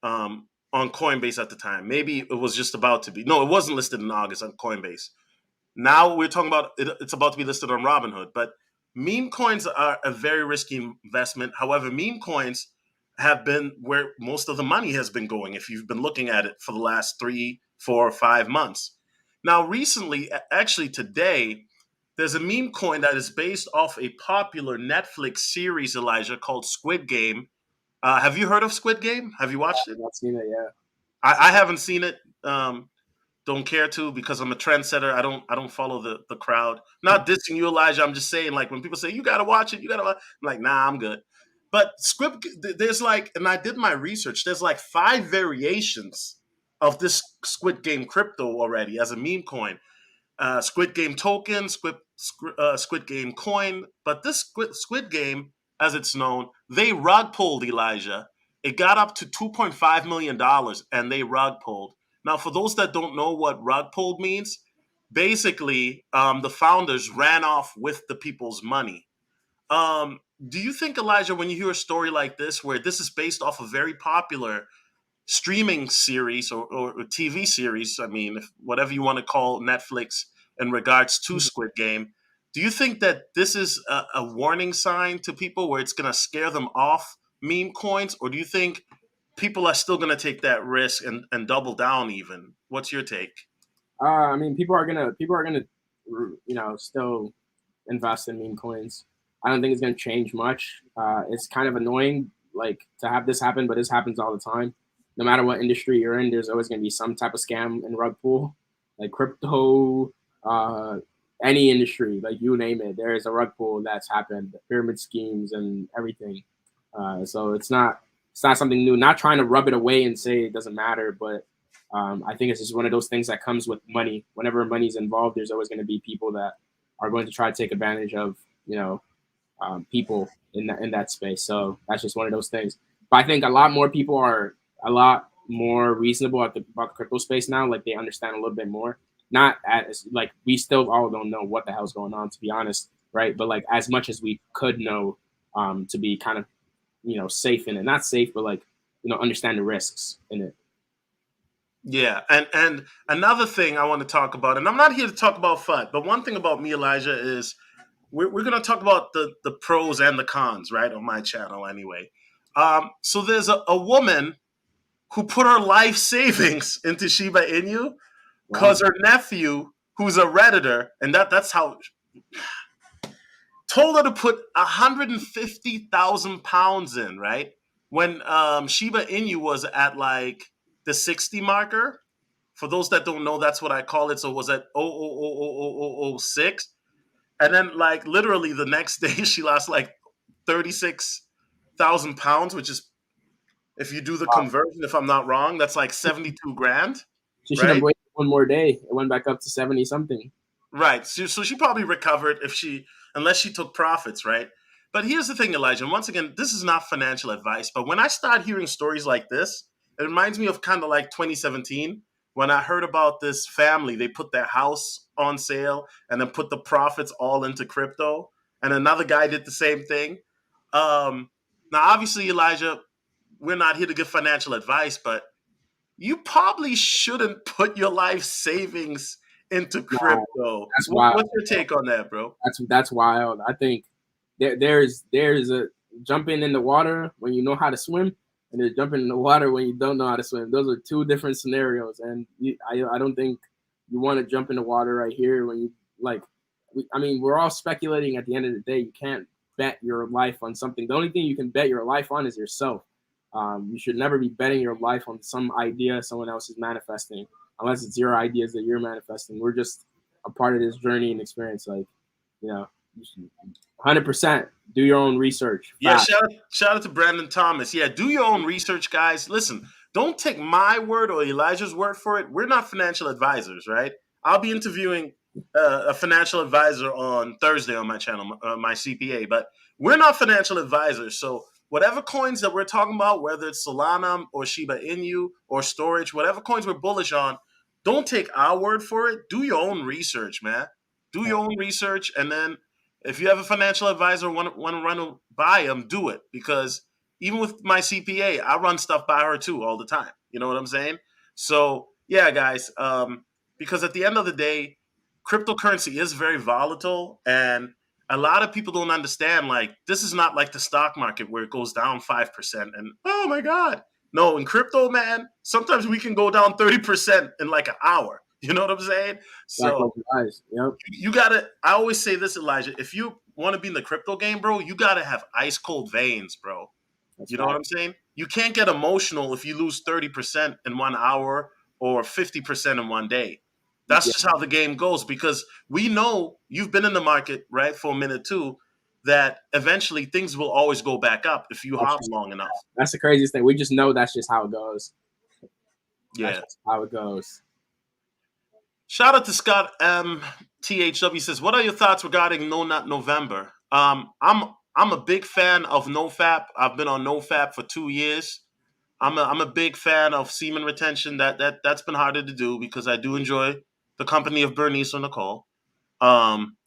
on Coinbase at the time. Maybe it was just about to be. No, it wasn't listed in August on Coinbase. Now we're talking about it's about to be listed on Robinhood. But meme coins are a very risky investment. However, meme coins have been where most of the money has been going if you've been looking at it for the last 3, 4, 5 months. Now, recently, actually today, there's a meme coin that is based off a popular Netflix series, Elijah, called Squid Game. Have you heard of Squid Game? Have you watched it?
I've not seen it yet.
I haven't seen it. Don't care to because I'm a trendsetter. I don't follow the crowd. Not dissing you, Elijah. I'm just saying like when people say you gotta watch it, you gotta watch. I'm like, nah, I'm good. But there's like, and I did my research. There's like 5 variations of this Squid Game crypto already as a meme coin. Squid Game token, Squid Game coin. But this Squid Game, as it's known, they rug pulled Elijah. It got up to $2.5 million, and they rug pulled. Now, for those that don't know what rug pulled means, basically, the founders ran off with the people's money. Do you think, Elijah, when you hear a story like this, where this is based off a very popular streaming series or TV series, I mean, whatever you want to call Netflix in regards to Squid Game, do you think that this is a warning sign to people where it's going to scare them off meme coins? Or do you think people are still going to take that risk and double down even? What's your take?
I mean, people are gonna, still invest in meme coins. I don't think it's gonna change much. It's kind of annoying, like to have this happen, but this happens all the time. No matter what industry you're in, there's always gonna be some type of scam and rug pull, like crypto, uh, any industry, like you name it. There is a rug pull that's happened, pyramid schemes and everything. So it's not something new. Not trying to rub it away and say it doesn't matter, but I think it's just one of those things that comes with money. Whenever money's involved, there's always going to be people that are going to try to take advantage of people in that space. So that's just one of those things. But I think a lot more people are a lot more reasonable about the crypto space now. Like they understand a little bit more. Not as like we still all don't know what the hell's going on, to be honest, right? But like as much as we could know, to be kind of safe in it. Not safe, but like understand the risks in it.
Yeah, and another thing I want to talk about, and I'm not here to talk about FUD, but one thing about me, Elijah, is we're going to talk about the pros and the cons, right, on my channel anyway. So there's a woman who put her life savings into Shiba Inu
Wow.
because her nephew, who's a redditor, and that's how told her to put 150,000 pounds in, right? When Shiba Inu was at like the 60 marker. For those that don't know, that's what I call it. So it was at 0.0000006. And then like literally the next day she lost like 36,000 pounds, which is, if you do the
Wow.
conversion, if I'm not wrong, that's like 72 grand,
She should have
right?
waited one more day. It went back up to 70 something.
Right. So she probably recovered if unless she took profits, right? But here's the thing, Elijah. And once again, this is not financial advice. But when I start hearing stories like this, it reminds me of kind of like 2017 when I heard about this family. They put their house on sale and then put the profits all into crypto. And another guy did the same thing. Now, obviously, Elijah, we're not here to give financial advice, but you probably shouldn't put your life savings into
Nah,
crypto.
that's wild.
What's your take on that, bro?
That's wild. I think there's a jumping in the water when you know how to swim, and there's jumping in the water when you don't know how to swim. Those are two different scenarios, and I don't think you want to jump in the water right here when you like. I mean, we're all speculating. At the end of the day, you can't bet your life on something. The only thing you can bet your life on is yourself. You should never be betting your life on some idea someone else is manifesting, unless it's your ideas that you're manifesting. We're just a part of this journey and experience. Like, you know, 100% do your own research.
Yeah,
Fact.
shout out to Brandon Thomas. Yeah, do your own research, guys. Listen, don't take my word or Elijah's word for it. We're not financial advisors, right? I'll be interviewing a financial advisor on Thursday on my channel, my CPA, but we're not financial advisors. So whatever coins that we're talking about, whether it's Solana or Shiba Inu or storage, whatever coins we're bullish on, don't take our word for it. Do your own research, man. Do your own research, and then if you have a financial advisor want to run by them, do it, because even with my CPA, I run stuff by her too all the time. You know what I'm saying? So yeah, guys. Because at the end of the day, cryptocurrency is very volatile, and a lot of people don't understand. Like, this is not like the stock market where it goes down 5% and oh my god. No, in crypto, man, sometimes we can go down 30% in like an hour. You know what I'm saying?
Black
So
open eyes. Yep.
you gotta, I always say this, Elijah, if you want to be in the crypto game, bro, you gotta have ice cold veins, bro.
That's
You know what
fact.
I'm saying? You can't get emotional if you lose 30% in 1 hour or 50% in one day. That's
Yeah,
just how the game goes, because we know you've been in the market, right, for a minute too, that eventually things will always go back up if you
that's
hop
just
long enough.
that's the craziest thing. We just know that's just how it goes. That's
Yeah.
just how it goes.
Shout out to Scott THW says, "What are your thoughts regarding No Nut November?" I'm a big fan of NoFap. I've been on NoFap for 2 years. I'm a big fan of semen retention. That's been harder to do because I do enjoy the company of Bernice or Nicole. Um,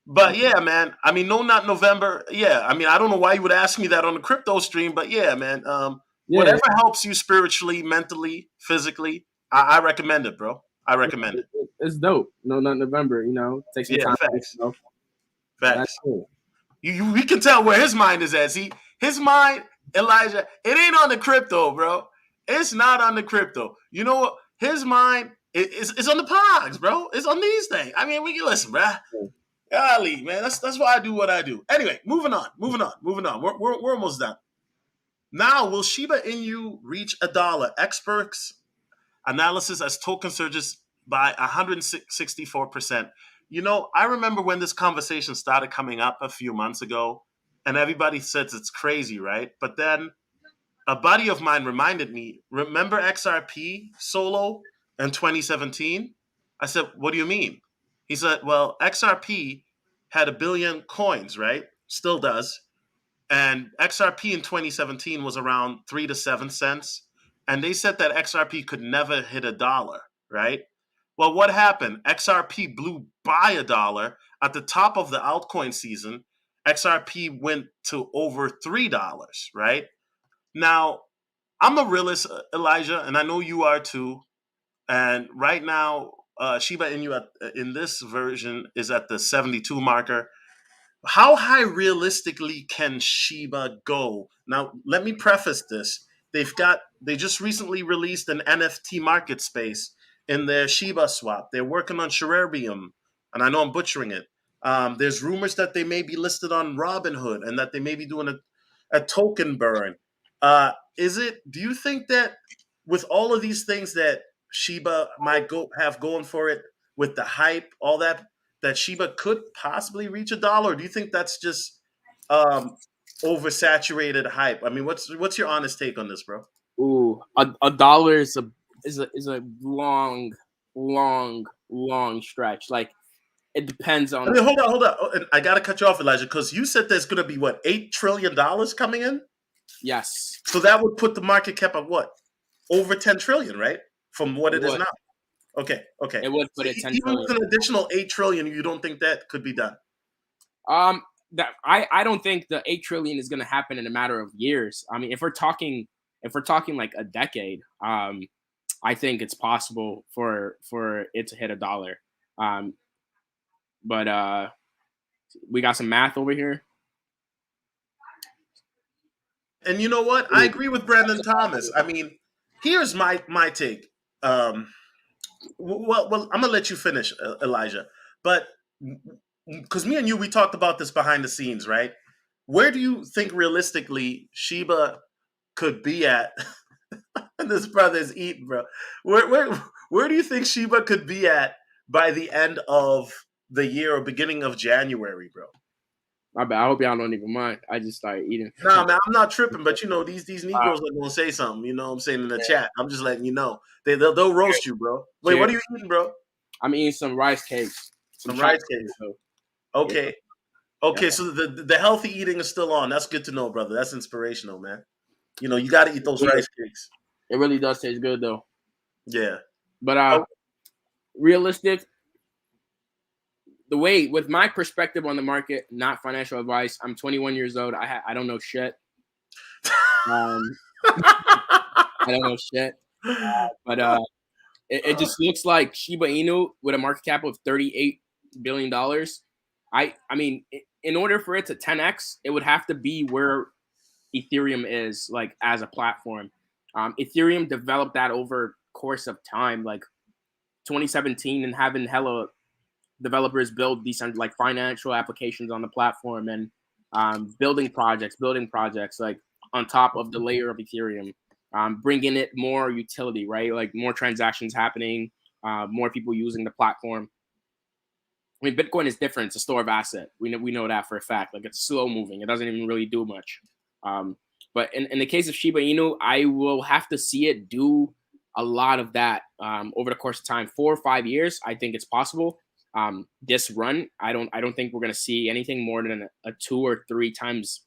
but yeah, man. I mean, No Nut November. Yeah, I mean, I don't know why you would ask me that on the crypto stream, but yeah, man.
Yeah,
Whatever helps you spiritually, mentally, physically, I recommend it, bro. I recommend it.
it's dope. No, not November. Take some
Yeah,
time for
facts.
yourself. So that's
Facts.
cool.
We can tell where his mind is at. See, his mind, Elijah, it ain't on the crypto, bro. It's not on the crypto. You know what? His mind is on the pogs, bro. It's on these things. I mean, we can listen, bro. Golly, man, that's why I do what I do. Anyway, moving on. We're almost done. Now, will Shiba Inu reach $1? Experts analysis as token surges by 164%. I remember when this conversation started coming up a few months ago, and everybody says it's crazy, right? But then a buddy of mine reminded me, remember XRP solo in 2017? I said, what do you mean? He said, well, XRP had a billion coins, right? Still does. And XRP in 2017 was around 3 to 7 cents. And they said that XRP could never hit $1, right? Well, what happened? XRP blew by $1 at the top of the altcoin season. XRP went to over $3, right? Now, I'm a realist, Elijah, and I know you are too. And right now, Shiba Inu in this version is at the 72 marker. How high realistically can Shiba go? Now, let me preface this. They just recently released an NFT market space in their Shiba swap. They're working on Shibarium, and I know I'm butchering it. There's rumors that they may be listed on Robinhood and that they may be doing a token burn. Do you think that with all of these things that Shiba might go have going for it, with the hype, all that Shiba could possibly reach $1? Or do you think that's just um, oversaturated hype? I mean, what's your honest take on this, bro?
Ooh, a dollar is a long stretch. Like it depends
I
on.
mean, hold on. Oh, and I gotta cut you off, Elijah, because you said there's gonna be what, $8 trillion coming in.
Yes,
So that would put the market cap at what, over 10 trillion, right? From what
it
it is
would.
now. Okay, okay.
It would
So
put it 10
even
trillion.
with an additional 8 trillion, you don't think that could be done?
That I don't think the 8 trillion is going to happen in a matter of years. I mean, if we're talking like a decade, I think it's possible for it to hit $1. Um, but we got some math over here.
And you know what? I agree with Brandon Thomas. I mean, here's my take. Um, well, I'm gonna let you finish, Elijah. But because me and you, we talked about this behind the scenes, right? Where do you think realistically Shiba could be at? This brother's eating, bro. Where do you think Shiba could be at by the end of the year or beginning of January, bro?
My bad. I hope y'all don't even mind. I just started eating.
Nah, man, I'm not tripping, but you know these
Uh,
Negroes are gonna say something. You know what I'm saying in the chat. I'm just letting you know they'll roast you, bro. Wait,
cheers.
what are you eating, bro?
I'm eating some rice cakes, some
Some
chocolate
rice cakes.
cakes. So, yeah,
Okay,
yeah,
okay. So the healthy eating is still on. That's good to know, brother. That's inspirational, man. You know you got to eat those rice cakes.
it really does taste good though.
Yeah.
But
Oh,
realistic, the way with my perspective on the market, not financial advice. I'm 21 years old. I don't know shit. Um, I don't know shit. But it just looks like Shiba Inu with a market cap of $38 billion. I mean, in order for it to 10x, it would have to be where Ethereum is, like as a platform. Ethereum developed that over course of time, like 2017, and having hella developers build these like financial applications on the platform and building projects like on top of the layer of Ethereum, bringing it more utility, right? Like more transactions happening, more people using the platform. I mean, Bitcoin is different. It's a store of asset. We know that for a fact. Like it's slow moving. It doesn't even really do much. Um, but in the case of Shiba Inu, I will have to see it do a lot of that over the course of time. 4 or 5 years, I think it's possible. This run, I don't think we're gonna see anything more than a 2 or 3 times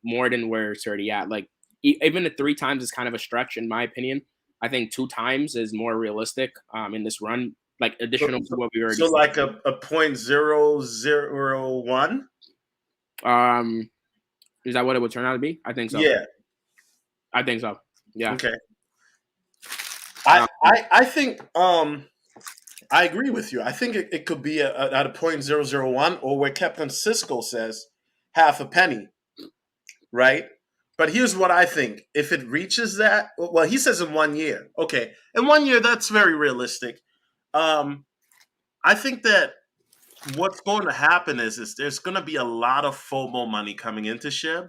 more than where it's already at. Like even at 3 times is kind of a stretch in my opinion. I think 2 times is more realistic in this run, like
so,
additional to
so,
what we already
so
see.
like a 0.001.
Um, is that what it would turn out to be? I think so.
Yeah.
I think so. Yeah.
Okay.
Um,
I think I agree with you. I think it could be at a 0.001, or where Captain Cisco says half a penny, right? But here's what I think. If it reaches that, well, he says in 1 year. Okay. In 1 year, that's very realistic. Um, I think that what's going to happen is there's going to be a lot of FOMO money coming into SHIB.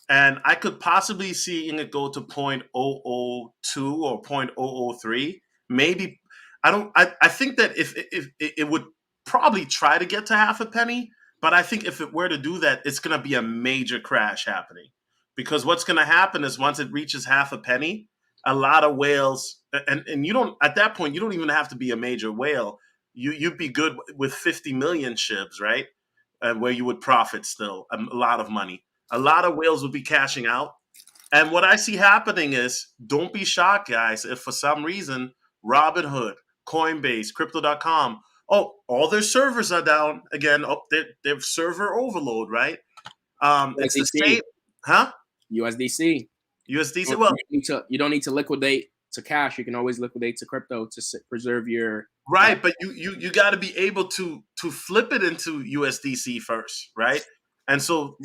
And I could possibly see it go to 0.002 or 0.003. Maybe I think that if it would probably try to get to half a penny, but I think if it were to do that, it's going to be a major crash happening. Because what's going to happen is once it reaches half a penny, a lot of whales, and you don't, at that point you don't even have to be a major whale. You'd be good with 50 million SHIBs, right? And where you would profit still a lot of money. A lot of whales will be cashing out. And what I see happening is, don't be shocked, guys, if for some reason Robinhood, Coinbase, Crypto.com, oh, all their servers are down again. Oh, they're server overload, right? It's the
USDC.
same, huh?
USDC.
USDC.
You
Well,
don't need to liquidate to cash, you can always liquidate to crypto to preserve your
Right, but you got to be able to flip it into USDC first, right? And so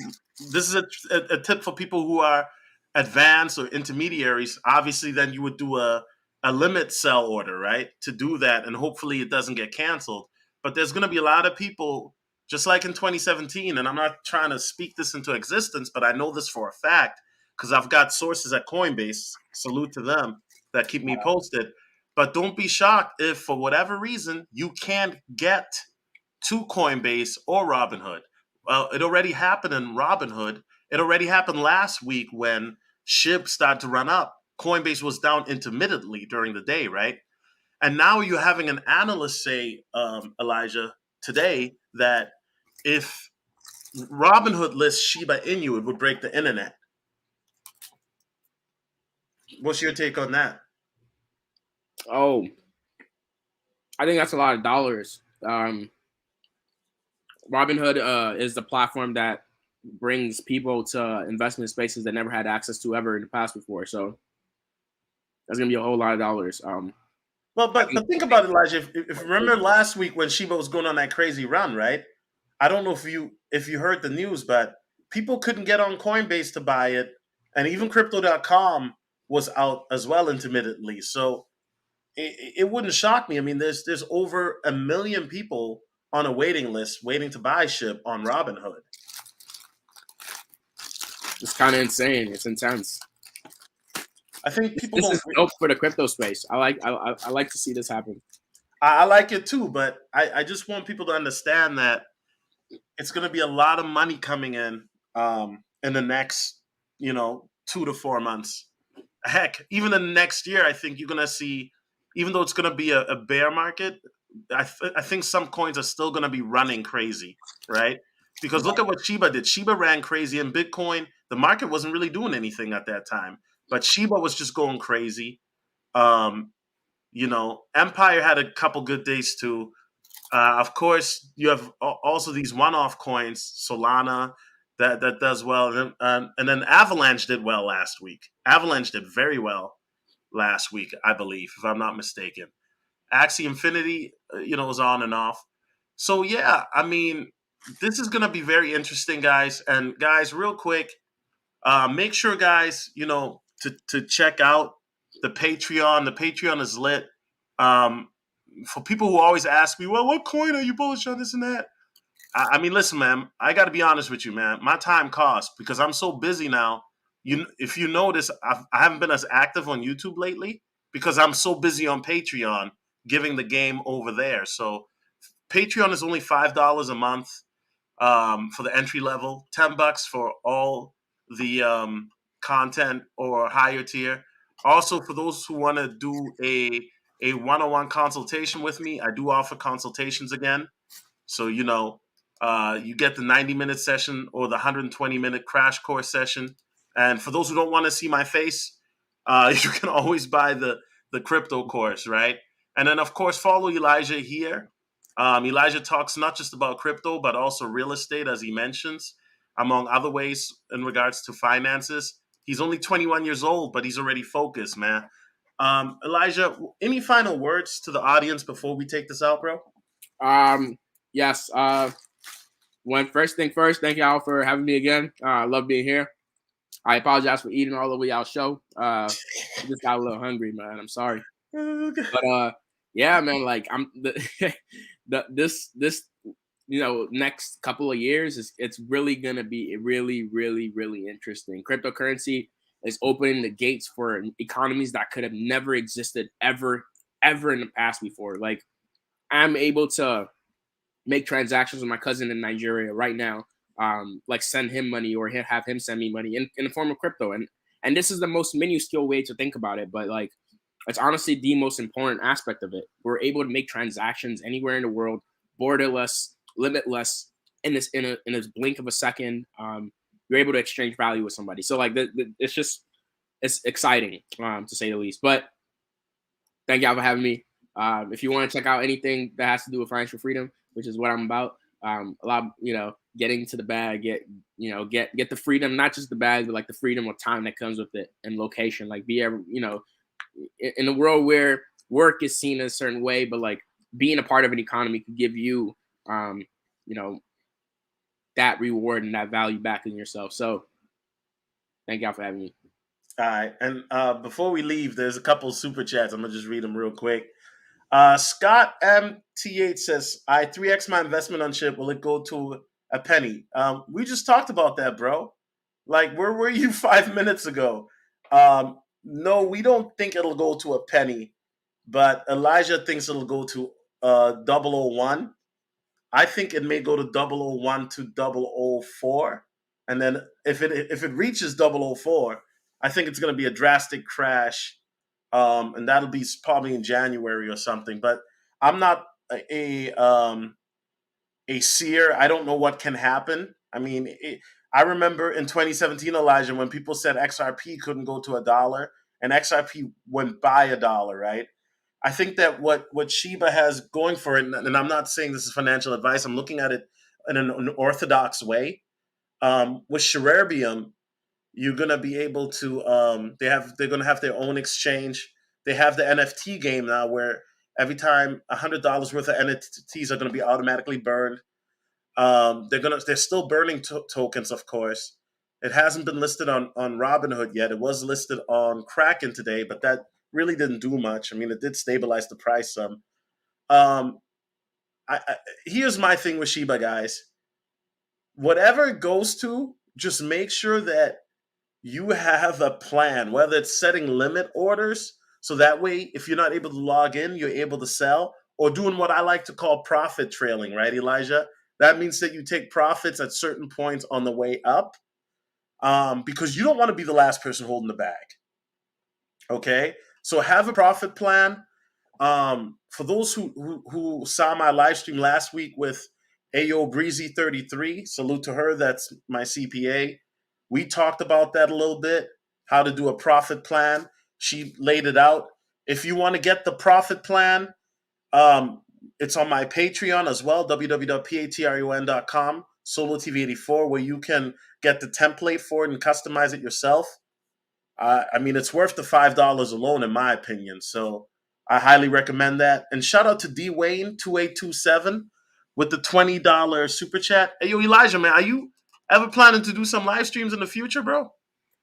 this is a tip for people who are advanced or intermediaries. Obviously, then you would do a limit sell order, right? To do that, and hopefully it doesn't get canceled. But there's going to be a lot of people, just like in 2017, and I'm not trying to speak this into existence, but I know this for a fact because I've got sources at Coinbase. Salute to them that keep me posted. But don't be shocked if, for whatever reason, you can't get to Coinbase or Robinhood. Well, it already happened in Robinhood. It already happened last week when SHIB started to run up. Coinbase was down intermittently during the day, right? And now you're having an analyst say, Elijah, today that if Robinhood lists Shiba Inu, it would break the internet. What's your take on that?
Oh, I think that's a lot of dollars. Robinhood is the platform that brings people to investment spaces that never had access to ever in the past before. So that's gonna be a whole lot of dollars.
Well, but think about it, Elijah. If you remember last week when Shiba was going on that crazy run, right? I don't know if you heard the news, but people couldn't get on Coinbase to buy it, and even Crypto.com was out as well intermittently. So it wouldn't shock me. I mean, there's over 1 million people on a waiting list waiting to buy SHIB on Robinhood.
It's kind of insane. It's intense.
I think people
this is dope for the crypto space. I like to see this happen.
I like it too, but I just want people to understand that it's going to be a lot of money coming in the next 2 to 4 months. Heck, even in the next year, I think you're going to see, even though it's going to be a bear market, I think some coins are still going to be running crazy, right? Because look at what Shiba did. Shiba ran crazy in Bitcoin. The market wasn't really doing anything at that time, but Shiba was just going crazy. Empire had a couple good days too. Of course, you have also these one-off coins, Solana, that does well, and then Avalanche did well last week. Avalanche did very well last week, I believe, if I'm not mistaken. Axie Infinity, was on and off. So yeah, I mean, this is gonna be very interesting, guys. And guys, real quick, make sure, guys, to check out the Patreon. The Patreon is lit. For people who always ask me, well, what coin are you bullish on, this and that? I mean, listen, man, I got to be honest with you, man. My time costs because I'm so busy now. If you notice, I haven't been as active on YouTube lately because I'm so busy on Patreon giving the game over there. So Patreon is only $5 a month for the entry level, $10 for all the content or higher tier. Also, for those who want to do a one-on-one consultation with me, I do offer consultations again. So, you get the 90-minute session or the 120-minute crash course session. And for those who don't want to see my face, you can always buy the crypto course, right? And then, of course, follow Elijah here. Elijah talks not just about crypto, but also real estate, as he mentions, among other ways in regards to finances. He's only 21 years old, but he's already focused, man. Elijah, any final words to the audience before we take this out, bro?
Yes. First thing first, thank y'all for having me again. I love being here. I apologize for eating all over y'all's show. I just got a little hungry, man. I'm sorry. But yeah, man, like this next couple of years it's really gonna be really, really, really interesting. Cryptocurrency is opening the gates for economies that could have never existed ever in the past before. Like, I'm able to make transactions with my cousin in Nigeria right now, like send him money or have him send me money in the form of crypto. And this is the most minuscule way to think about it, but like, it's honestly the most important aspect of it. We're able to make transactions anywhere in the world, borderless, limitless, in a blink of a second. You're able to exchange value with somebody. So like, it's exciting, to say the least. But thank y'all for having me. If you want to check out anything that has to do with financial freedom, which is what I'm about, a lot, getting to the bag, get the freedom, not just the bag, but like the freedom of time that comes with it and location. Like, be able, in a world where work is seen a certain way, but like being a part of an economy could give you, you know, that reward and that value back in yourself. So thank y'all for having me.
All right. And before we leave, there's a couple super chats. I'm going to just read them real quick. Scott MTH says, I 3X my investment on Chip. Will it go to a penny? We just talked about that, bro. Like, where were you 5 minutes ago? No, we don't think it'll go to a penny, but Elijah thinks it'll go to 001. I think it may go to 001 to 004. And then if it reaches 004, I think it's going to be a drastic crash. And that'll be probably in January or something. But I'm not a seer. I don't know what can happen. I mean, I remember in 2017, Elijah, when people said XRP couldn't go to $1, and XRP went by $1, right? I think that what Shiba has going for it, and I'm not saying this is financial advice, I'm looking at it in an orthodox way. With Sharabium, you're gonna be able to they're gonna have their own exchange. They have the NFT game now where every time $100 worth of NFTs are gonna be automatically burned. They're still burning tokens, of course. It hasn't been listed on Robinhood yet. It was listed on Kraken today, but that really didn't do much. I mean, it did stabilize the price some. Here's my thing with Shiba, guys. Whatever it goes to, just make sure that you have a plan, whether it's setting limit orders, so that way if you're not able to log in, you're able to sell, or doing what I like to call profit trailing, right, Elijah? That means that you take profits at certain points on the way up, because you don't want to be the last person holding the bag. Okay? So have a profit plan. For those who saw my live stream last week with Ayo Breezy 33, salute to her, that's my CPA. We talked about that a little bit, how to do a profit plan. She laid it out. If you want to get the profit plan, it's on my Patreon as well, www.patreon.com, SoloTV84, where you can get the template for it and customize it yourself. I mean, it's worth the $5 alone, in my opinion. So I highly recommend that. And shout out to D Wayne 2827 with the $20 super chat. Hey, yo, Elijah, man, are you ever planning to do some live streams in the future, bro?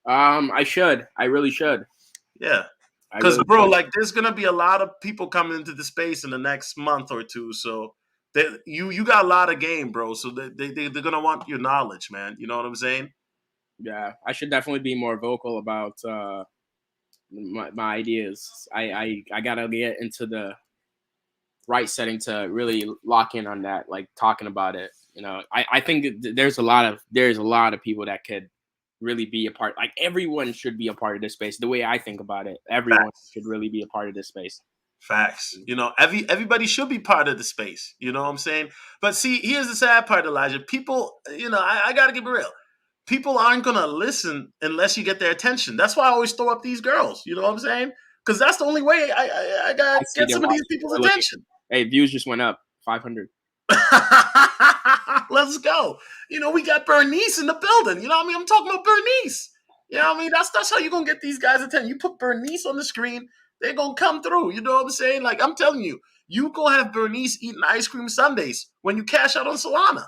I should. I really should.
Yeah. Because, really, bro, like, there's going to be a lot of people coming into the space in the next month or two. So you got a lot of game, bro. So they're going to want your knowledge, man. You know what I'm saying?
Yeah, I should definitely be more vocal about my ideas. I got to get into the right setting to really lock in on that, like talking about it. You know, I think there's a lot of people that could really be a part. Like, everyone should be a part of this space. The way I think about it, everyone should really be a part of this space.
Facts. You know, everybody should be part of the space. You know what I'm saying? But see, here's the sad part, Elijah. People, you know, I got to keep it real. People aren't going to listen unless you get their attention. That's why I always throw up these girls. You know what I'm saying? Because that's the only way I got to get some of these people's attention.
Hey, views just went up 500.
Let's go. You know, we got Bernice in the building. You know what I mean? I'm talking about Bernice. You know what I mean? That's how you're going to get these guys' attention. You put Bernice on the screen, they're going to come through. You know what I'm saying? Like, I'm telling you, you going to have Bernice eating ice cream sundaes when you cash out on Solana.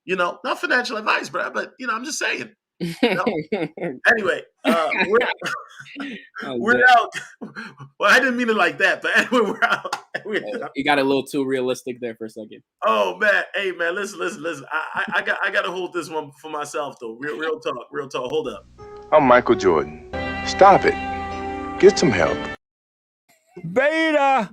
You know, not financial advice, bro, but, you know, I'm just saying. You know? Anyway, we're out. Well, I didn't mean it like that, but anyway, we're out.
You got a little too realistic there for a second.
Oh, man. Hey, man, listen. I got to hold this one for myself, though. Real talk. Hold up.
I'm Michael Jordan. Stop it. Get some help.
Beta.